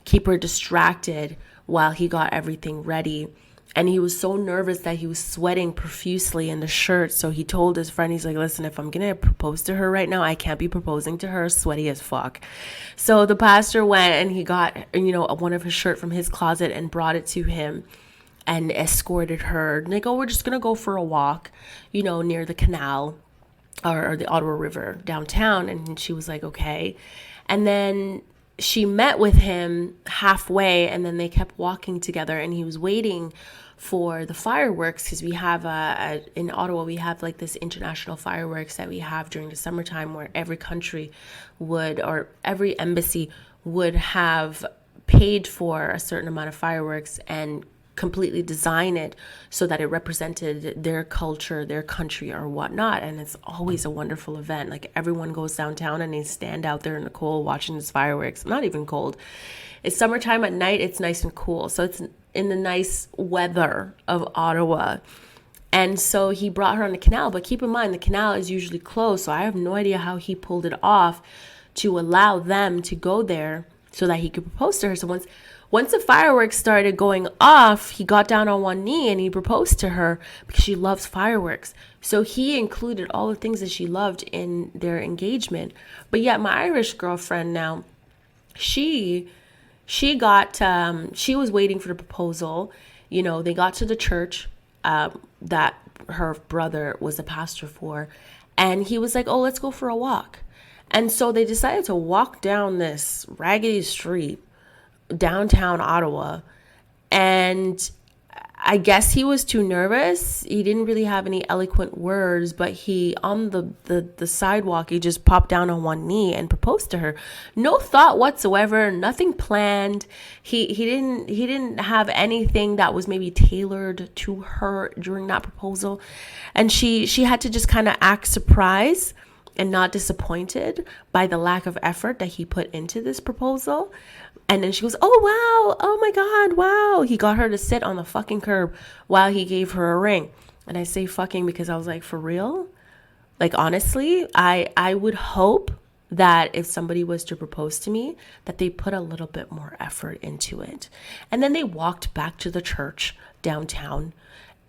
keep her distracted while he got everything ready. And he was so nervous that he was sweating profusely in the shirt. So he told his friend, he's like, listen, if I'm going to propose to her right now, I can't be proposing to her sweaty as fuck. So the pastor went and he got, you know, one of his shirt from his closet and brought it to him and escorted her. And they go, we're just going to go for a walk, you know, near the canal or the Ottawa River downtown. And she was like, okay. And then she met with him halfway, and then they kept walking together, and he was waiting for the fireworks, because we have in Ottawa we have like this international fireworks that we have during the summertime, where every country would, or every embassy would have paid for a certain amount of fireworks and completely design it so that it represented their culture, their country, or whatnot. And it's always a wonderful event. Like, everyone goes downtown and they stand out there in the cold watching these fireworks. Not even cold. It's summertime at night. It's nice and cool. So it's in the nice weather of Ottawa. And so he brought her on the canal. But keep in mind, the canal is usually closed. So I have no idea how he pulled it off to allow them to go there so that he could propose to her. So once the fireworks started going off, he got down on one knee and he proposed to her, because she loves fireworks. So he included all the things that she loved in their engagement. But yet my Irish girlfriend now, she was waiting for the proposal. You know, they got to the church that her brother was a pastor for, and he was like, oh, let's go for a walk. And so they decided to walk down this raggedy street downtown Ottawa, and I guess he was too nervous. He didn't really have any eloquent words, but he, on the sidewalk, he just popped down on one knee and proposed to her. No thought whatsoever, nothing planned. He didn't have anything that was maybe tailored to her during that proposal, and she had to just kind of act surprised and not disappointed by the lack of effort that he put into this proposal. And then she goes, oh, wow. Oh, my God. Wow. He got her to sit on the fucking curb while he gave her a ring. And I say fucking because I was like, for real? Like, honestly, I would hope that if somebody was to propose to me, that they put a little bit more effort into it. And then they walked back to the church downtown,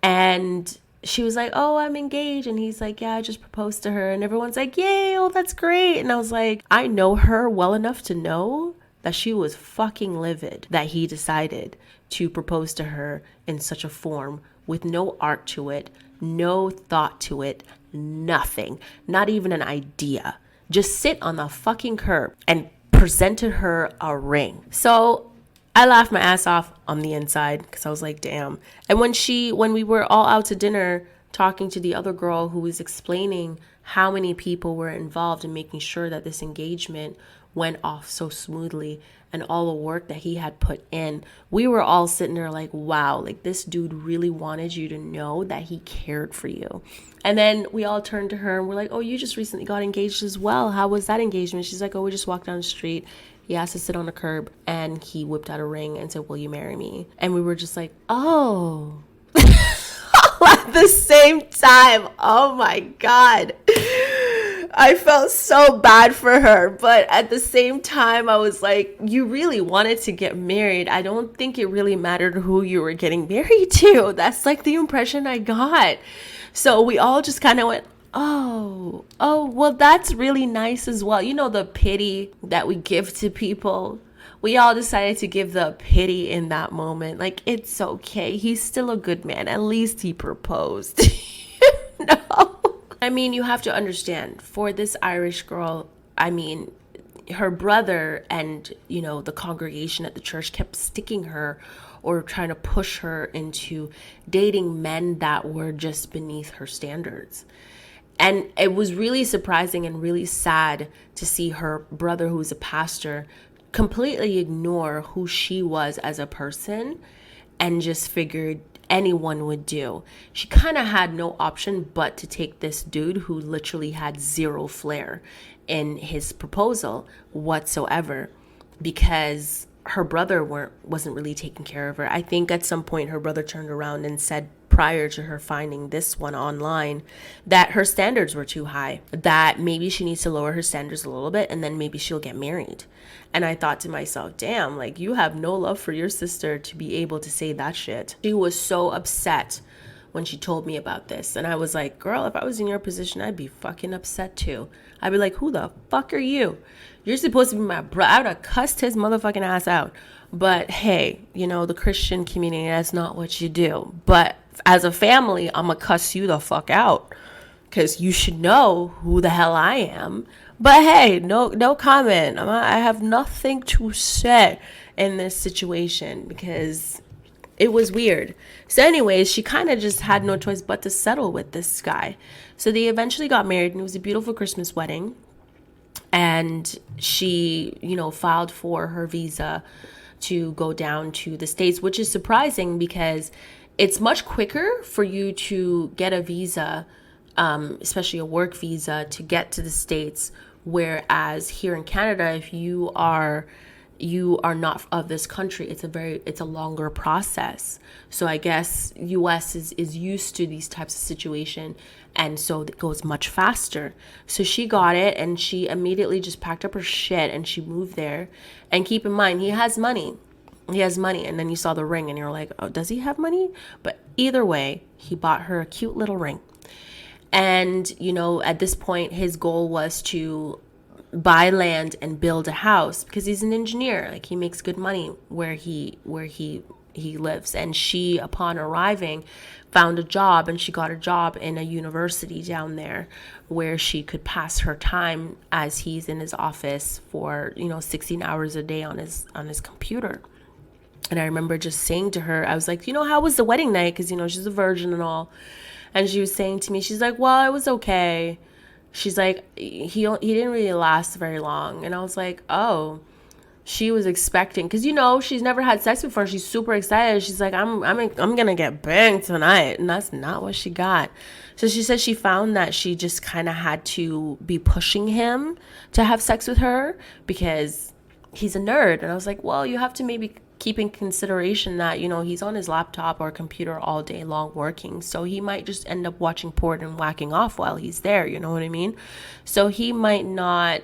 and she was like, oh, I'm engaged. And he's like, yeah, I just proposed to her. And everyone's like, yay, oh, that's great. And I was like, I know her well enough to know that she was fucking livid that he decided to propose to her in such a form with no art to it, no thought to it, nothing, not even an idea. Just sit on the fucking curb and presented her a ring. So I laughed my ass off on the inside, because I was like, damn. And when we were all out to dinner talking to the other girl who was explaining how many people were involved in making sure that this engagement went off so smoothly and all the work that he had put in, we were all sitting there like, wow, like, this dude really wanted you to know that he cared for you. And then we all turned to her and we're like, oh, you just recently got engaged as well. How was that engagement? She's like, oh, we just walked down the street. He asked to sit on the curb and he whipped out a ring and said, will you marry me? And we were just like, oh. At the same time, oh my God. I felt so bad for her, but at the same time, I was like, you really wanted to get married. I don't think it really mattered who you were getting married to. That's like the impression I got. So we all just kind of went, oh, well, that's really nice as well. You know, the pity that we give to people. We all decided to give the pity in that moment. Like, it's okay. He's still a good man. At least he proposed. No. I mean, you have to understand, for this Irish girl, I mean, her brother and, you know, the congregation at the church kept sticking her or trying to push her into dating men that were just beneath her standards. And it was really surprising and really sad to see her brother, who's a pastor, completely ignore who she was as a person and just figured anyone would do. She kind of had no option but to take this dude who literally had zero flair in his proposal whatsoever, because her brother wasn't really taking care of her. I think at some point her brother turned around and said, prior to her finding this one online, that her standards were too high, that maybe she needs to lower her standards a little bit and then maybe she'll get married. And I thought to myself, damn, like, you have no love for your sister to be able to say that shit. She was so upset when she told me about this. And I was like, girl, if I was in your position, I'd be fucking upset too. I'd be like, who the fuck are you? You're supposed to be my brother. I would have cussed his motherfucking ass out. But hey, you know, the Christian community, that's not what you do. But as a family, I'm going to cuss you the fuck out, because you should know who the hell I am. But hey, no comment. I have nothing to say in this situation because it was weird. So anyways, she kind of just had no choice but to settle with this guy. So they eventually got married, and it was a beautiful Christmas wedding. And she, filed for her visa to go down to the States, which is surprising because it's much quicker for you to get a visa, especially a work visa, to get to the States. Whereas here in Canada, if you are not of this country, it's a longer process. So I guess US is used to these types of situation, and so it goes much faster. So she got it, and she immediately just packed up her shit and she moved there. And keep in mind, he has money, and then you saw the ring and you're like, oh, does he have money? But either way, he bought her a cute little ring. And at this point, his goal was to buy land and build a house because he's an engineer. Like, he makes good money where he lives. And she, upon arriving, found a job, and she got a job in a university down there where she could pass her time as he's in his office for 16 hours a day on his computer. And I remember just saying to her, I was like, how was the wedding night? Because she's a virgin and all. And she was saying to me, she's like, well, it was okay. She's like, he didn't really last very long. And I was like, oh. She was expecting, because she's never had sex before. She's super excited. She's like, I'm gonna get banged tonight, and that's not what she got. So she said she found that she just kind of had to be pushing him to have sex with her because he's a nerd. And I was like, well, you have to maybe keep in consideration that he's on his laptop or computer all day long working, so he might just end up watching porn and whacking off while he's there. You know what I mean? So he might not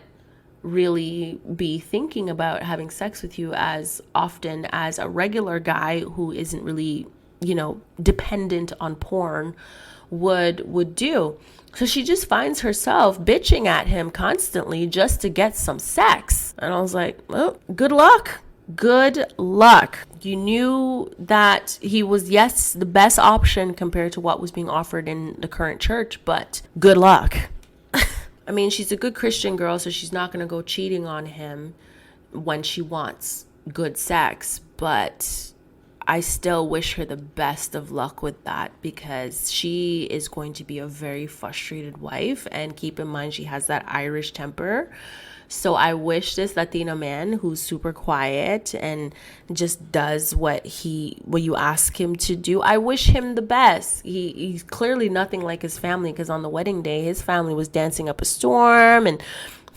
really be thinking about having sex with you as often as a regular guy who isn't really, dependent on porn would do. So she just finds herself bitching at him constantly just to get some sex. And I was like, well, good luck. Good luck. You knew that he was, yes, the best option compared to what was being offered in the current church, but good luck. I mean, she's a good Christian girl, so she's not going to go cheating on him when she wants good sex. But I still wish her the best of luck with that, because she is going to be a very frustrated wife. And keep in mind, she has that Irish temper. So I wish this Latino man who's super quiet and just does what you ask him to do, I wish him the best. He's clearly nothing like his family, because on the wedding day, his family was dancing up a storm and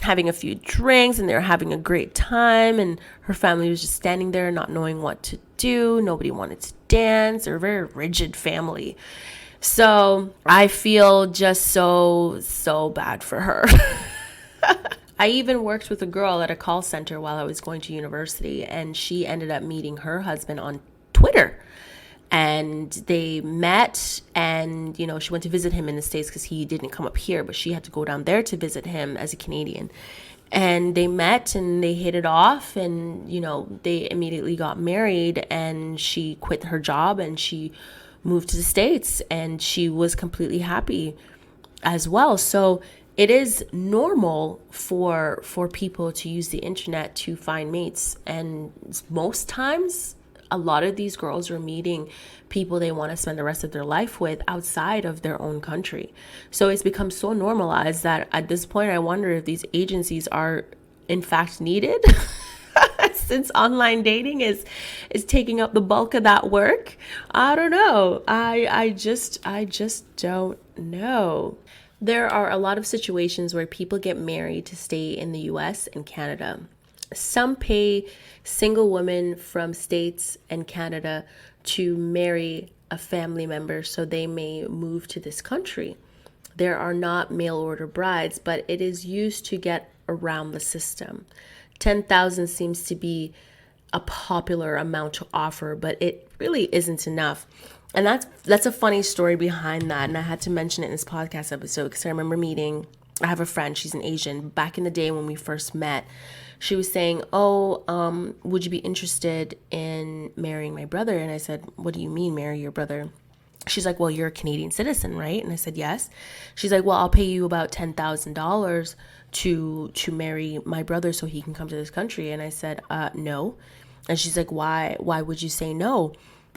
having a few drinks, and they were having a great time. And her family was just standing there not knowing what to do. Nobody wanted to dance. They're a very rigid family. So I feel just so bad for her. I even worked with a girl at a call center while I was going to university, and she ended up meeting her husband on Twitter. And they met, and, she went to visit him in the States because he didn't come up here, but she had to go down there to visit him as a Canadian. And they met and they hit it off, and, they immediately got married, and she quit her job and she moved to the States, and she was completely happy as well. So it is normal for people to use the internet to find mates. And most times, a lot of these girls are meeting people they want to spend the rest of their life with outside of their own country. So it's become so normalized that at this point, I wonder if these agencies are in fact needed. Since online dating is taking up the bulk of that work. I don't know. I just don't know. There are a lot of situations where people get married to stay in the US and Canada. Some pay single women from States and Canada to marry a family member so they may move to this country. There are not mail order brides, but it is used to get around the system. 10,000 seems to be a popular amount to offer, but it really isn't enough. And that's a funny story behind that. And I had to mention it in this podcast episode because I remember I have a friend, she's an Asian. Back in the day when we first met, she was saying, would you be interested in marrying my brother? And I said, what do you mean marry your brother? She's like, well, you're a Canadian citizen, right? And I said, yes. She's like, well, I'll pay you about $10,000 to marry my brother so he can come to this country. And I said, no. And she's like, why would you say no?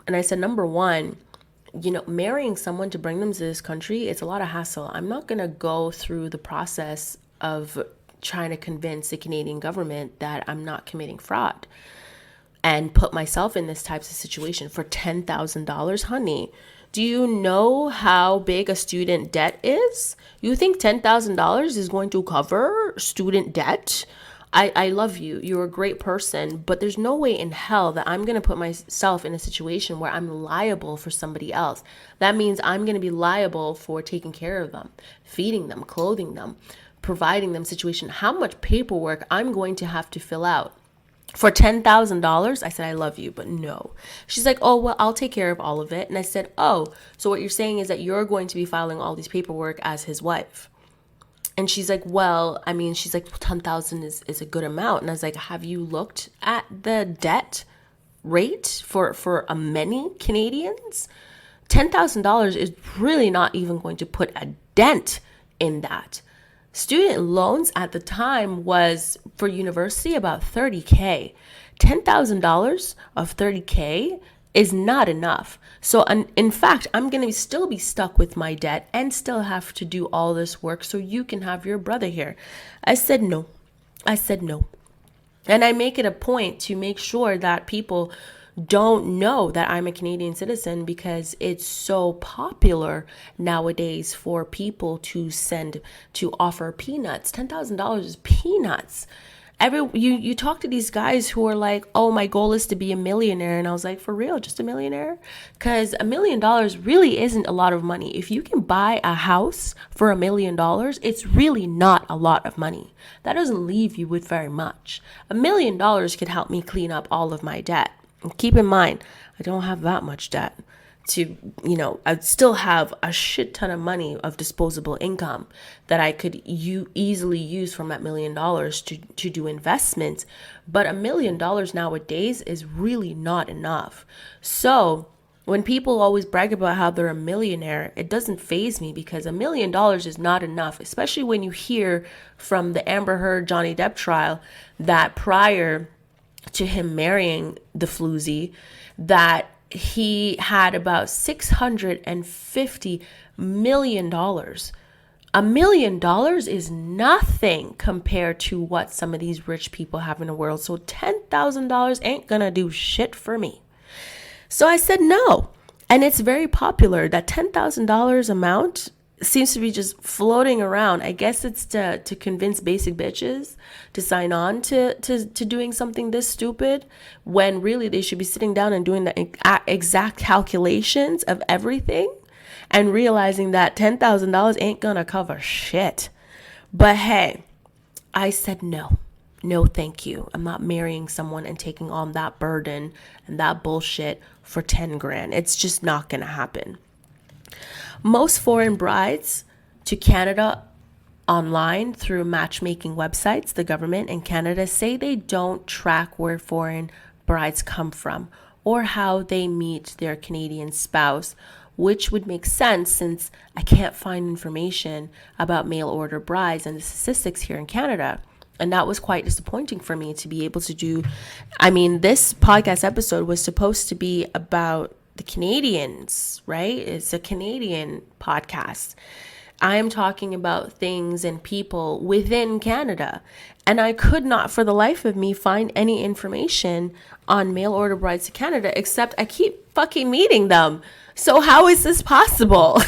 And I said, number one, marrying someone to bring them to this country, it's a lot of hassle. I'm not going to go through the process of trying to convince the Canadian government that I'm not committing fraud and put myself in this type of situation for $10,000, honey. Do you know how big a student debt is? You think $10,000 is going to cover student debt? I love you. You're a great person, but there's no way in hell that I'm going to put myself in a situation where I'm liable for somebody else. That means I'm going to be liable for taking care of them, feeding them, clothing them, providing them situation. How much paperwork I'm going to have to fill out. For $10,000, I said, I love you, but no. She's like, oh, well, I'll take care of all of it. And I said, oh, so what you're saying is that you're going to be filing all these paperwork as his wife. And she's like, well, I mean, she's like, 10,000 is a good amount. And I was like, have you looked at the debt rate for many Canadians? $10,000 is really not even going to put a dent in that. Student loans at the time was for university about $30,000. $10,000 of $30,000 is not enough. So in fact, I'm going to still be stuck with my debt and still have to do all this work so you can have your brother here. I said no. And I make it a point to make sure that people don't know that I'm a Canadian citizen because it's so popular nowadays for people to offer peanuts. $10,000 is peanuts. You talk to these guys who are like, oh, my goal is to be a millionaire. And I was like, for real, just a millionaire? Because $1 million really isn't a lot of money. If you can buy a house for $1 million, it's really not a lot of money. That doesn't leave you with very much. $1 million could help me clean up all of my debt. And keep in mind, I don't have that much debt I still have a shit ton of money of disposable income that I could easily use from that $1 million to do investments. But $1 million nowadays is really not enough. So when people always brag about how they're a millionaire, it doesn't faze me because $1 million is not enough, especially when you hear from the Amber Heard Johnny Depp trial that prior to him marrying the floozy, that he had about $650 million. $1 million is nothing compared to what some of these rich people have in the world. So $10,000 ain't gonna do shit for me. So I said no. And it's very popular. That $10,000 amount seems to be just floating around. I guess it's to convince basic bitches to sign on to doing something this stupid when really they should be sitting down and doing the exact calculations of everything and realizing that $10,000 ain't gonna cover shit. But hey, I said no. No, thank you. I'm not marrying someone and taking on that burden and that bullshit for 10 grand. It's just not gonna happen. Most foreign brides to Canada online through matchmaking websites, the government in Canada say they don't track where foreign brides come from or how they meet their Canadian spouse, which would make sense since I can't find information about mail order brides and the statistics here in Canada. And that was quite disappointing for me to be able to do. I mean, this podcast episode was supposed to be about the Canadians, right? It's a Canadian podcast. I am talking about things and people within Canada. And I could not for the life of me find any information on mail order brides to Canada, except I keep fucking meeting them. So how is this possible?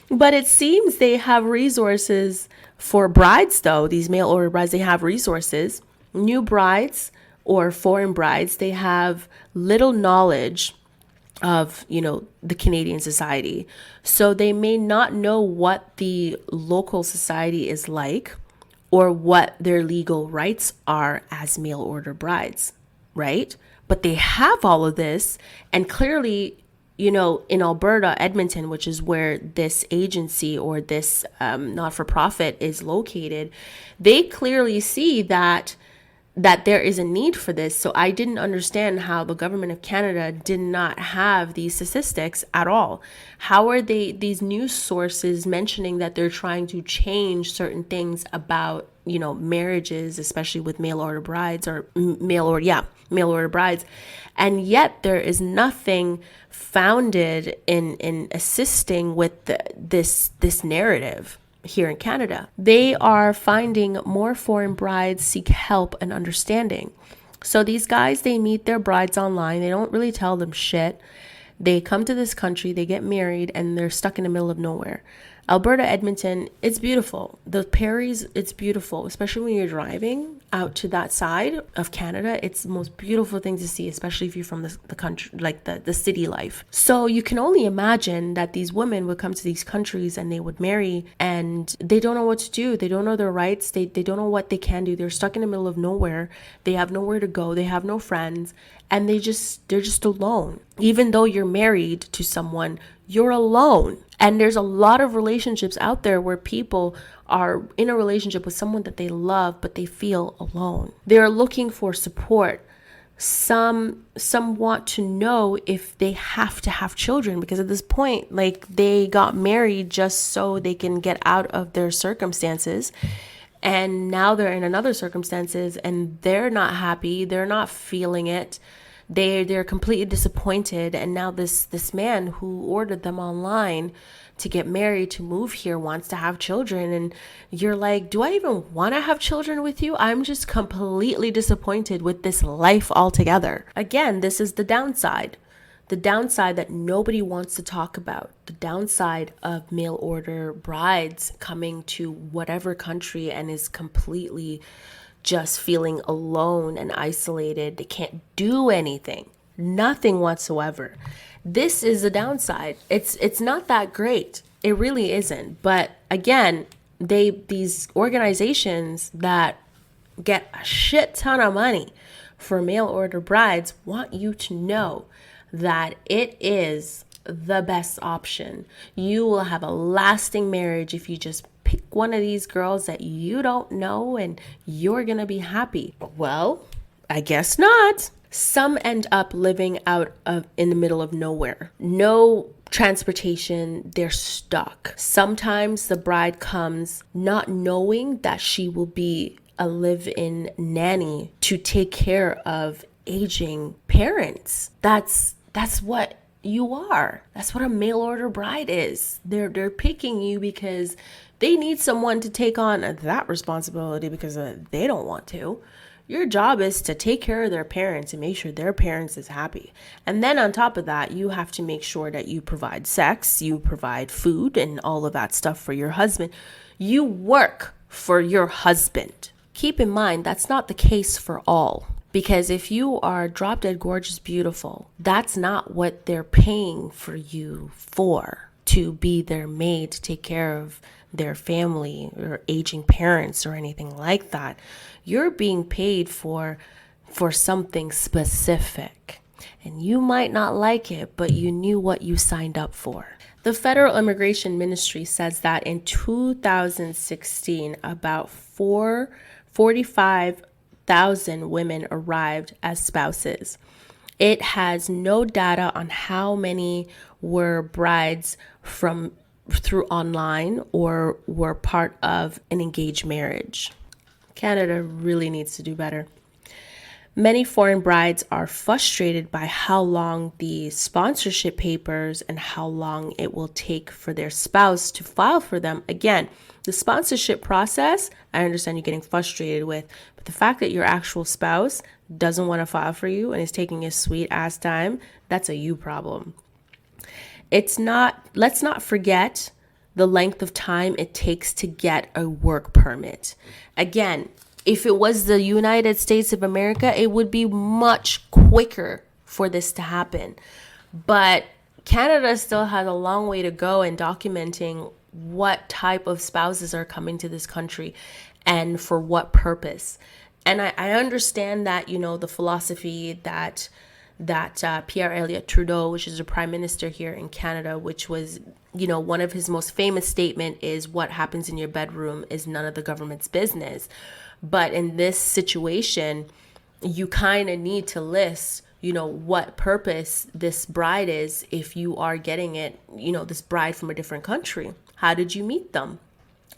But it seems they have resources for brides, though. These mail order brides, they have resources. New brides or foreign brides, they have little knowledge of, the Canadian society. So they may not know what the local society is like or what their legal rights are as mail order brides, right? But they have all of this. And clearly, in Alberta, Edmonton, which is where this agency or this not-for-profit is located, they clearly see that that there is a need for this. So I didn't understand how the government of Canada did not have these statistics at all. How are these news sources mentioning that they're trying to change certain things about, marriages, especially with mail order brides or mail order brides. And yet there is nothing founded in assisting with this narrative. Here in Canada, they are finding more foreign brides seek help and understanding. So these guys, they meet their brides online. They don't really tell them shit. They come to this country, they get married, and they're stuck in the middle of nowhere. Alberta, Edmonton, it's beautiful. The prairies, it's beautiful, especially when you're driving out to that side of Canada. It's the most beautiful thing to see, especially if you're from the country, like the city life. So you can only imagine that these women would come to these countries and they would marry, and they don't know what to do. They don't know their rights. They don't know what they can do. They're stuck in the middle of nowhere. They have nowhere to go. They have no friends, and they're just alone. Even though you're married to someone, you're alone. And there's a lot of relationships out there where people are in a relationship with someone that they love, but they feel alone. They're looking for support. Some want to know if they have to have children, because at this point, like, they got married just so they can get out of their circumstances. And now they're in another circumstances and they're not happy. They're not feeling it. They're completely disappointed, and now this man who ordered them online to get married, to move here, wants to have children, and you're like, do I even want to have children with you? I'm just completely disappointed with this life altogether. Again, this is the downside that nobody wants to talk about, the downside of mail order brides coming to whatever country and is completely just feeling alone and isolated. They can't do anything, nothing whatsoever. This is a downside. It's not that great. It really isn't. But again, these organizations that get a shit ton of money for mail order brides want you to know that it is the best option. You will have a lasting marriage if you just pick one of these girls that you don't know and you're gonna be happy. Well, I guess not. Some end up living in the middle of nowhere. No transportation, they're stuck. Sometimes the bride comes not knowing that she will be a live-in nanny to take care of aging parents. That's what you are. That's what a mail order bride is. They're picking you because they need someone to take on that responsibility because they don't want to. Your job is to take care of their parents and make sure their parents is happy. And then on top of that, you have to make sure that you provide sex, you provide food and all of that stuff for your husband. You work for your husband. Keep in mind, that's not the case for all. Because if you are drop dead gorgeous beautiful, that's not what they're paying for you for, to be their maid, to take care of their family or aging parents or anything like that. You're being paid for something specific. And you might not like it, but you knew what you signed up for. The Federal Immigration Ministry says that in 2016, about 45,000 women arrived as spouses. It has no data on how many were brides through online or were part of an engaged marriage. Canada really needs to do better. Many foreign brides are frustrated by how long the sponsorship papers and how long it will take for their spouse to file for them. Again, the sponsorship process, I understand you're getting frustrated with, but the fact that your actual spouse doesn't want to file for you and is taking his sweet ass time, that's a you problem. Let's not forget the length of time it takes to get a work permit. Again, if it was the United States of America, it would be much quicker for this to happen. But Canada still has a long way to go in documenting what type of spouses are coming to this country and for what purpose. And I understand that, the philosophy that Pierre Elliott Trudeau, which is the prime minister here in Canada, which was, one of his most famous statement is, what happens in your bedroom is none of the government's business. But in this situation, you kind of need to list, what purpose this bride is if you are getting it, this bride from a different country. How did you meet them?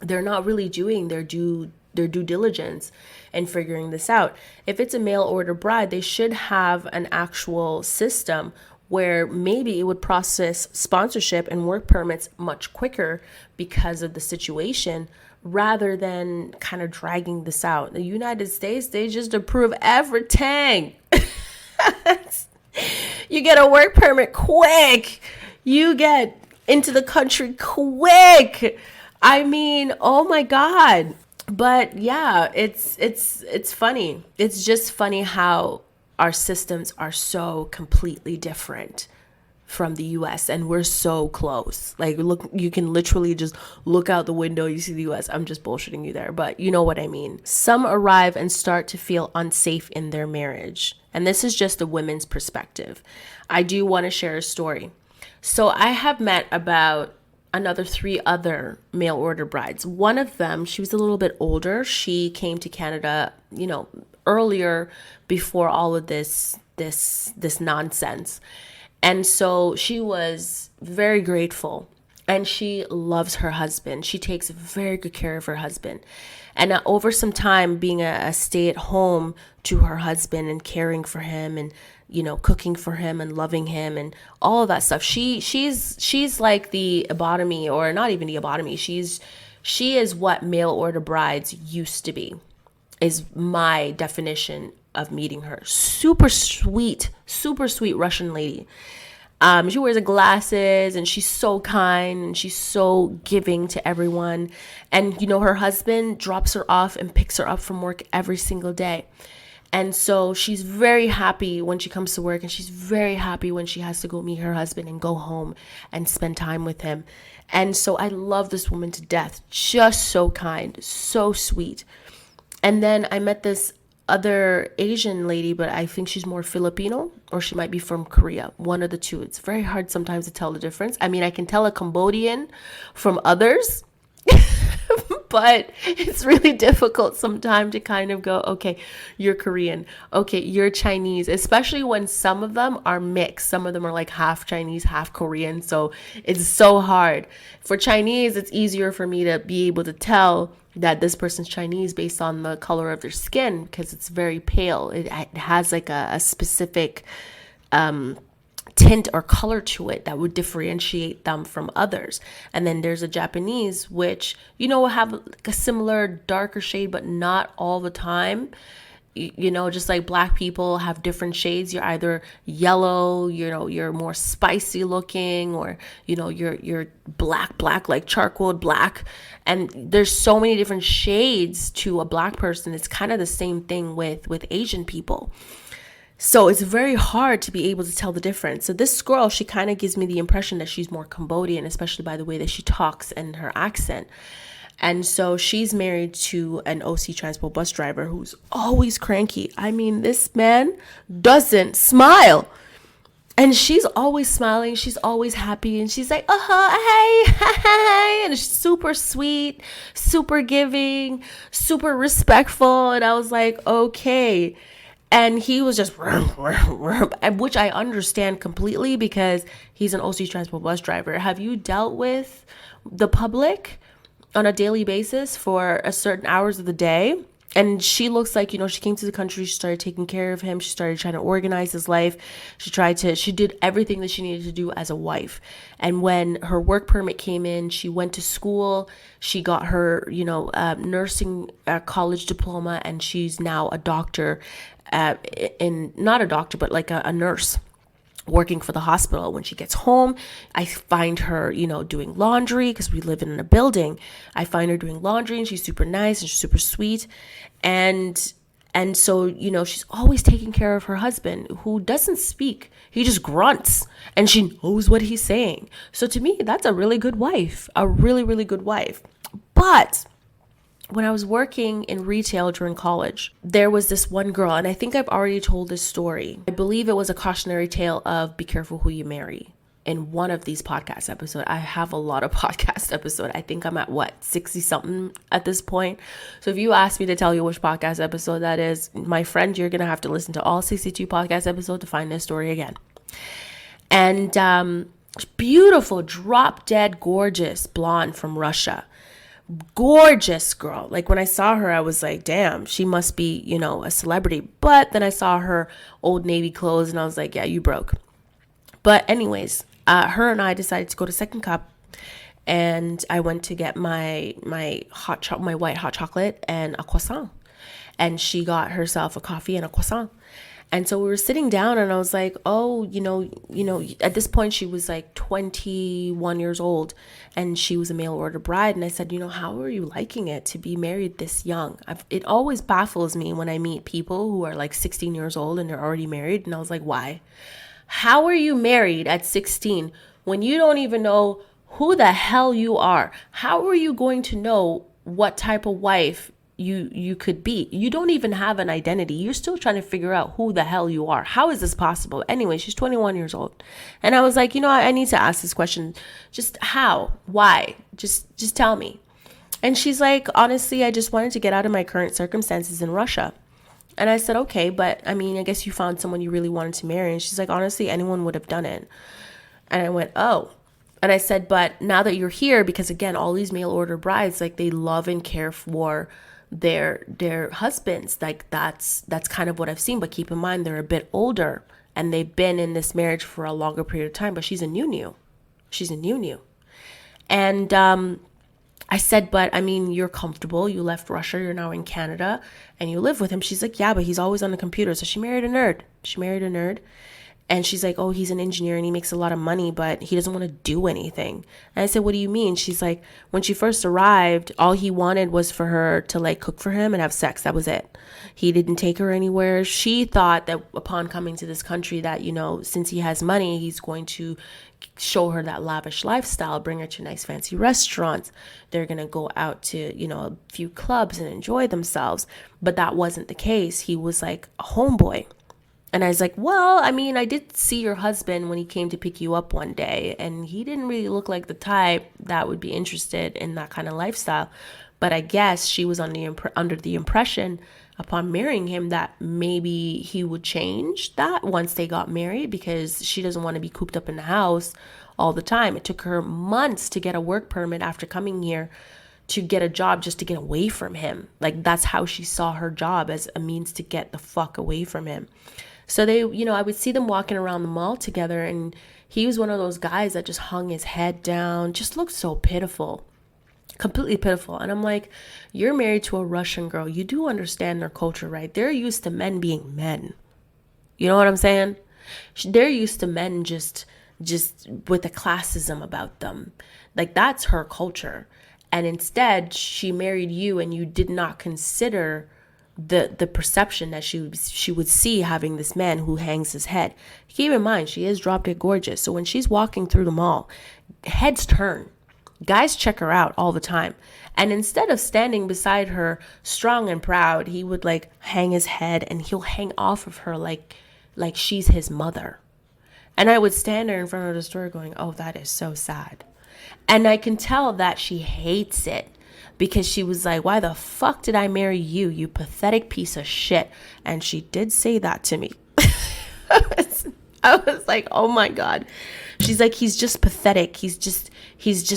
They're not really doing their due diligence and figuring this out. If it's a mail order bride, they should have an actual system where maybe it would process sponsorship and work permits much quicker because of the situation, rather than kind of dragging this out. The United States, they just approve everything. You get a work permit quick. You get into the country quick. I mean, oh my God. But yeah, it's funny. It's just funny how our systems are so completely different from the US, and we're so close. Like, look, you can literally just look out the window, you see the US. I'm just bullshitting you there, but you know what I mean. Some arrive and start to feel unsafe in their marriage. And this is just a women's perspective. I do want to share a story. So I have met about another 3 other mail order brides. One of them, she was a little bit older. She came to Canada, earlier, before all of this nonsense. And so she was very grateful, and she loves her husband. She takes very good care of her husband. And over some time, being a stay-at-home to her husband and caring for him and, cooking for him and loving him and all of that stuff. She's like the epitome, or not even the epitome. She is what mail order brides used to be, is my definition of meeting her. Super sweet Russian lady. She wears glasses, and she's so kind, and she's so giving to everyone. And, her husband drops her off and picks her up from work every single day. And so she's very happy when she comes to work, and she's very happy when she has to go meet her husband and go home and spend time with him. And so I love this woman to death. Just so kind, so sweet. And then I met this other Asian lady, but I think she's more Filipino, or she might be from Korea. One of the two. It's very hard sometimes to tell the difference. I mean, I can tell a Cambodian from others, but it's really difficult sometimes to kind of go, okay, you're Korean. Okay, you're Chinese, especially when some of them are mixed. Some of them are like half Chinese, half Korean. So it's so hard. For Chinese, it's easier for me to be able to tell that this person's Chinese based on the color of their skin, because it's very pale. It has like a specific tint or color to it that would differentiate them from others. And then there's a Japanese, which, will have like a similar darker shade, but not all the time. Just like black people have different shades. You're either yellow, you're more spicy looking, or, you're black, like charcoal black. And there's so many different shades to a black person. It's kind of the same thing with Asian people. So it's very hard to be able to tell the difference. So this girl, she kind of gives me the impression that she's more Cambodian, especially by the way that she talks and her accent. And so she's married to an OC Transport bus driver who's always cranky. I mean, this man doesn't smile. And she's always smiling. She's always happy. And she's like, hey. And she's super sweet, super giving, super respectful. And I was like, okay. And he was just, which I understand completely, because he's an OC Transport bus driver. Have you dealt with the public on a daily basis for a certain hours of the day? And she looks like, she came to the country, she started taking care of him, she started trying to organize his life, she did everything that she needed to do as a wife. And when her work permit came in, she went to school, she got her, nursing college diploma, and she's now a doctor, not a doctor, but like a nurse, working for the hospital. When she gets home, I find her, doing laundry, because we live in a building. I find her doing laundry, and she's super nice and she's super sweet. And so, she's always taking care of her husband, who doesn't speak. He just grunts, and she knows what he's saying. So to me, that's a really good wife, a really, really good wife. But when I was working in retail during college, there was this one girl, and I think I've already told this story. I believe it was a cautionary tale of be careful who you marry. in one of these podcast episodes. I have a lot of podcast episodes. I think I'm at 60 something at this point. So if you ask me to tell you which podcast episode that is, my friend, you're going to have to listen to all 62 podcast episodes to find this story again. And beautiful, drop dead, gorgeous blonde from Russia. Gorgeous girl. Like when I saw her, I was like, damn, she must be, a celebrity. But then I saw her Old Navy clothes and I was like, yeah, you broke. But anyways, her and I decided to go to Second Cup, and I went to get my white hot chocolate and a croissant, and she got herself a coffee and a croissant. And so we were sitting down and I was like, oh, at this point she was like 21 years old and she was a mail order bride. And I said, how are you liking it to be married this young? It always baffles me when I meet people who are like 16 years old and they're already married. And I was like, why? How are you married at 16 when you don't even know who the hell you are? How are you going to know what type of wife you could be? You don't even have an identity. You're still trying to figure out who the hell you are. How is this possible? Anyway, she's 21 years old. And I was like, I need to ask this question. Just how? Why? Just tell me. And she's like, honestly, I just wanted to get out of my current circumstances in Russia. And I said, okay, but I guess you found someone you really wanted to marry. And she's like, honestly, anyone would have done it. And I went, oh. And I said, but now that you're here, because again, all these mail order brides, like they love and care for their husbands. Like that's kind of what I've seen. But keep in mind, they're a bit older and they've been in this marriage for a longer period of time. But she's a new. She's a new. And I said, but you're comfortable. You left Russia. You're now in Canada and you live with him. She's like, yeah, but he's always on the computer. So she married a nerd. And she's like, oh, he's an engineer and he makes a lot of money, but he doesn't want to do anything. And I said, what do you mean? She's like, when she first arrived, all he wanted was for her to like cook for him and have sex. That was it. He didn't take her anywhere. She thought that upon coming to this country that, since he has money, he's going to show her that lavish lifestyle, bring her to nice fancy restaurants. They're going to go out to, a few clubs and enjoy themselves. But that wasn't the case. He was like a homeboy. And I was like, well, I did see your husband when he came to pick you up one day, and he didn't really look like the type that would be interested in that kind of lifestyle. But I guess she was under the impression upon marrying him that maybe he would change that once they got married, because she doesn't want to be cooped up in the house all the time. It took her months to get a work permit after coming here to get a job just to get away from him. Like that's how she saw her job, as a means to get the fuck away from him. So they, I would see them walking around the mall together, and he was one of those guys that just hung his head down, just looked so pitiful, completely pitiful. And I'm like, you're married to a Russian girl. You do understand their culture, right? They're used to men being men. You know what I'm saying? They're used to men just with a classism about them. Like that's her culture. And instead, she married you, and you did not consider the perception that she would see having this man who hangs his head. Keep in mind, she is drop dead gorgeous. So when she's walking through the mall, heads turn. Guys check her out all the time. And instead of standing beside her strong and proud, he would like hang his head, and he'll hang off of her like she's his mother. And I would stand there in front of the store going, oh, that is so sad. And I can tell that she hates it, because she was like, why the fuck did I marry you, you pathetic piece of shit? And she did say that to me. I was like, oh my God. She's like, he's just pathetic. He's just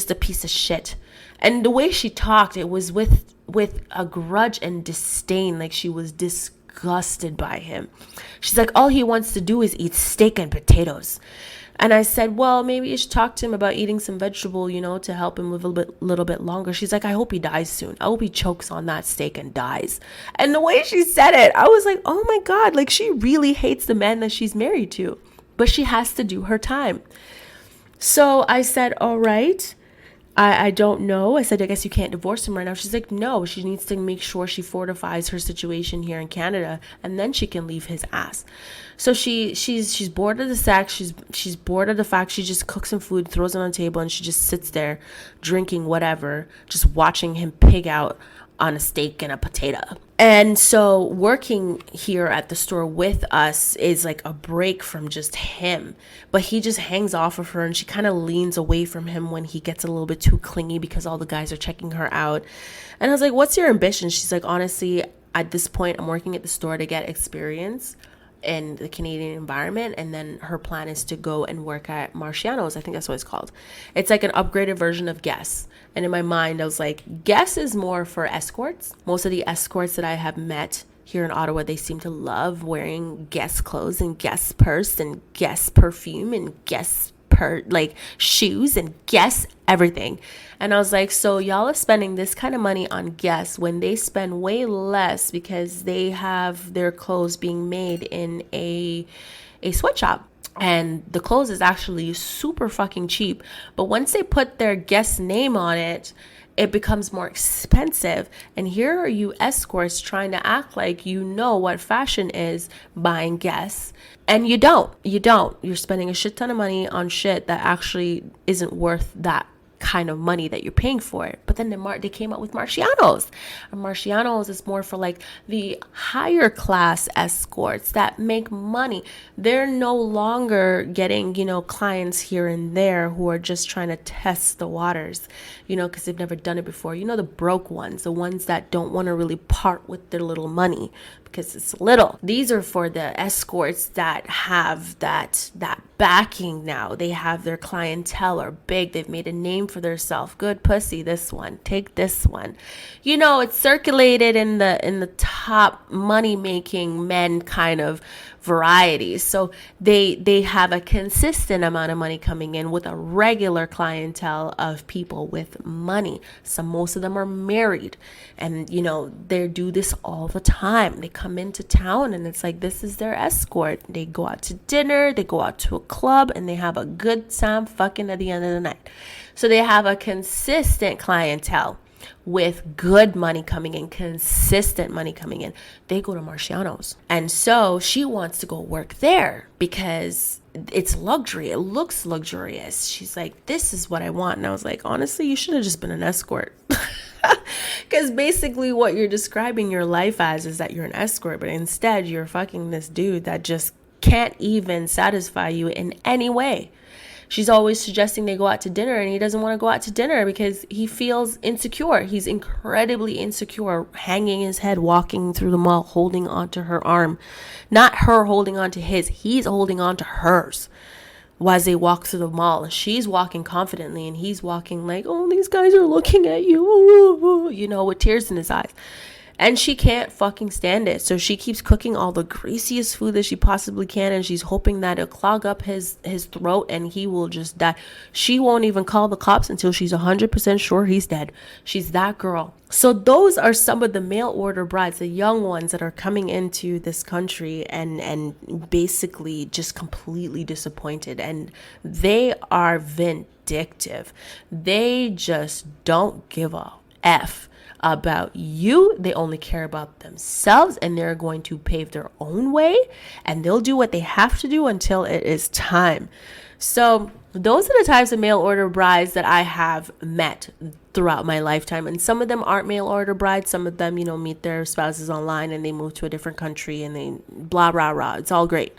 a piece of shit. And the way she talked, it was with a grudge and disdain. Like she was disgusted by him. She's like, all he wants to do is eat steak and potatoes. And I said, well, maybe you should talk to him about eating some vegetable, to help him live a little bit longer. She's like, I hope he dies soon. I hope he chokes on that steak and dies. And the way she said it, I was like, oh my God, like she really hates the man that she's married to, but she has to do her time. So I said, all right. I don't know. I said, I guess you can't divorce him right now. She's like, no, she needs to make sure she fortifies her situation here in Canada, and then she can leave his ass. So she's bored of the sex. She's bored of the fact she just cooks some food, throws it on the table, and she just sits there drinking whatever, just watching him pig out on a steak and a potato. And so working here at the store with us is like a break from just him. But he just hangs off of her and she kind of leans away from him when he gets a little bit too clingy because all the guys are checking her out. And I was like, what's your ambition? She's like, honestly, at this point, I'm working at the store to get experience in the Canadian environment, and then her plan is to go and work at Marciano's. I think that's what it's called. It's like an upgraded version of Guess. And in my mind, I was like, Guess is more for escorts. Most of the escorts that I have met here in Ottawa, they seem to love wearing Guess clothes and Guess purse and Guess perfume and Guess like shoes and Guess everything. And I was like, so y'all are spending this kind of money on Guess when they spend way less because they have their clothes being made in a sweatshop. And the clothes is actually super fucking cheap. But once they put their Guess name on it, it becomes more expensive. And here are you escorts trying to act like you know what fashion is buying Guess. And you don't. You're spending a shit ton of money on shit that actually isn't worth that kind of money that you're paying for it. But then they came out with Marciano's. And Marciano's is more for like the higher class escorts that make money. They're no longer getting, clients here and there who are just trying to test the waters, because they've never done it before. The broke ones, the ones that don't want to really part with their little money because it's little. These are for the escorts that have that backing now. They have their clientele are big. They've made a name for themselves. Good pussy, this one. Take this one. It's circulated in the top money making men kind of varieties. So they have a consistent amount of money coming in with a regular clientele of people with money. Most of them are married, and they do this all the time. They come into town and it's like, this is their escort. They go out to dinner, they go out to a club, and they have a good time fucking at the end of the night. So they have a consistent clientele with good money coming in, consistent money coming in. They go to Marciano's. And so she wants to go work there because it's luxury. It looks luxurious. She's like, this is what I want. And I was like, honestly, you should have just been an escort. Because basically what you're describing your life as is that you're an escort, but instead you're fucking this dude that just can't even satisfy you in any way. She's always suggesting they go out to dinner, and he doesn't want to go out to dinner because he feels insecure. He's incredibly insecure, hanging his head, walking through the mall, holding onto her arm. Not her holding onto his, he's holding onto hers as they walk through the mall. She's walking confidently, and he's walking like, oh, these guys are looking at you, with tears in his eyes. And she can't fucking stand it. So she keeps cooking all the greasiest food that she possibly can. And she's hoping that it'll clog up his throat and he will just die. She won't even call the cops until she's 100% sure he's dead. She's that girl. So those are some of the mail order brides, the young ones that are coming into this country and basically just completely disappointed. And they are vindictive. They just don't give a F about you. They only care about themselves, and they're going to pave their own way, and they'll do what they have to do until it is time. So those are the types of mail order brides that I have met throughout my lifetime. And some of them aren't mail order brides. Some of them, meet their spouses online and they move to a different country and they blah, blah, blah. It's all great.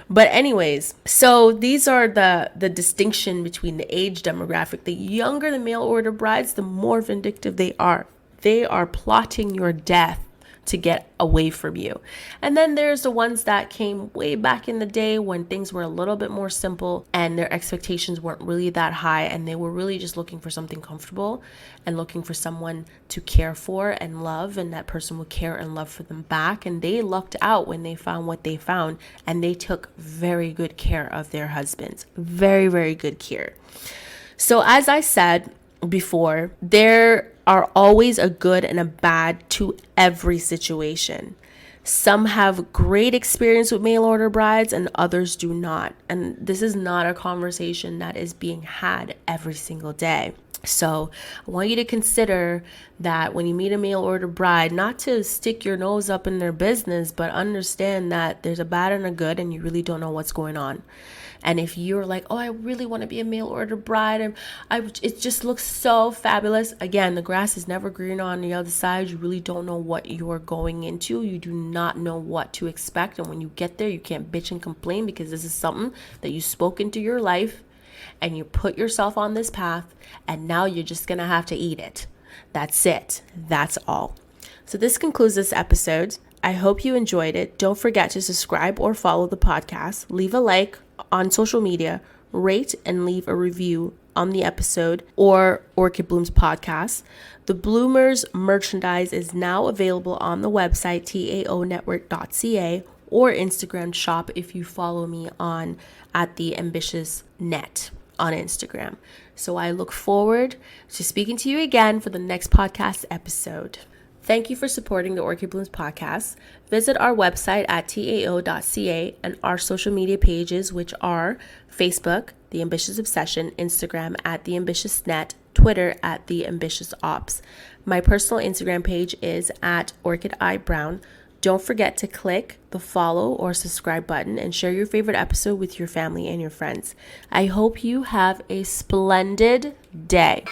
But anyways, so these are the distinction between the age demographic. The younger the mail order brides, the more vindictive they are. They are plotting your death to get away from you. And then there's the ones that came way back in the day when things were a little bit more simple and their expectations weren't really that high, and they were really just looking for something comfortable and looking for someone to care for and love, and that person would care and love for them back. And they lucked out when they found what they found, and they took very good care of their husbands. Very, very good care. So as I said before, there are always a good and a bad to every situation. Some have great experience with mail order brides and others do not. And this is not a conversation that is being had every single day. So I want you to consider that when you meet a mail order bride, not to stick your nose up in their business, but understand that there's a bad and a good, and you really don't know what's going on. And if you're like, oh, I really want to be a mail order bride, and it just looks so fabulous. Again, the grass is never greener on the other side. You really don't know what you're going into. You do not know what to expect. And when you get there, you can't bitch and complain, because this is something that you spoke into your life and you put yourself on this path, and now you're just going to have to eat it. That's it. That's all. So this concludes this episode. I hope you enjoyed it. Don't forget to subscribe or follow the podcast. Leave a like on social media, rate and leave a review on the episode or Orchid Blooms Podcast. The Bloomers merchandise is now available on the website taonetwork.ca or Instagram shop if you follow me on at the Ambitious Net on Instagram. So I look forward to speaking to you again for the next podcast episode. Thank you for supporting the Orchid Blooms Podcast. Visit our website at tao.ca and our social media pages, which are Facebook, The Ambitious Obsession, Instagram at The Ambitious Net, Twitter at The Ambitious Ops. My personal Instagram page is at Orchid Eye Brown. Don't forget to click the follow or subscribe button and share your favorite episode with your family and your friends. I hope you have a splendid day.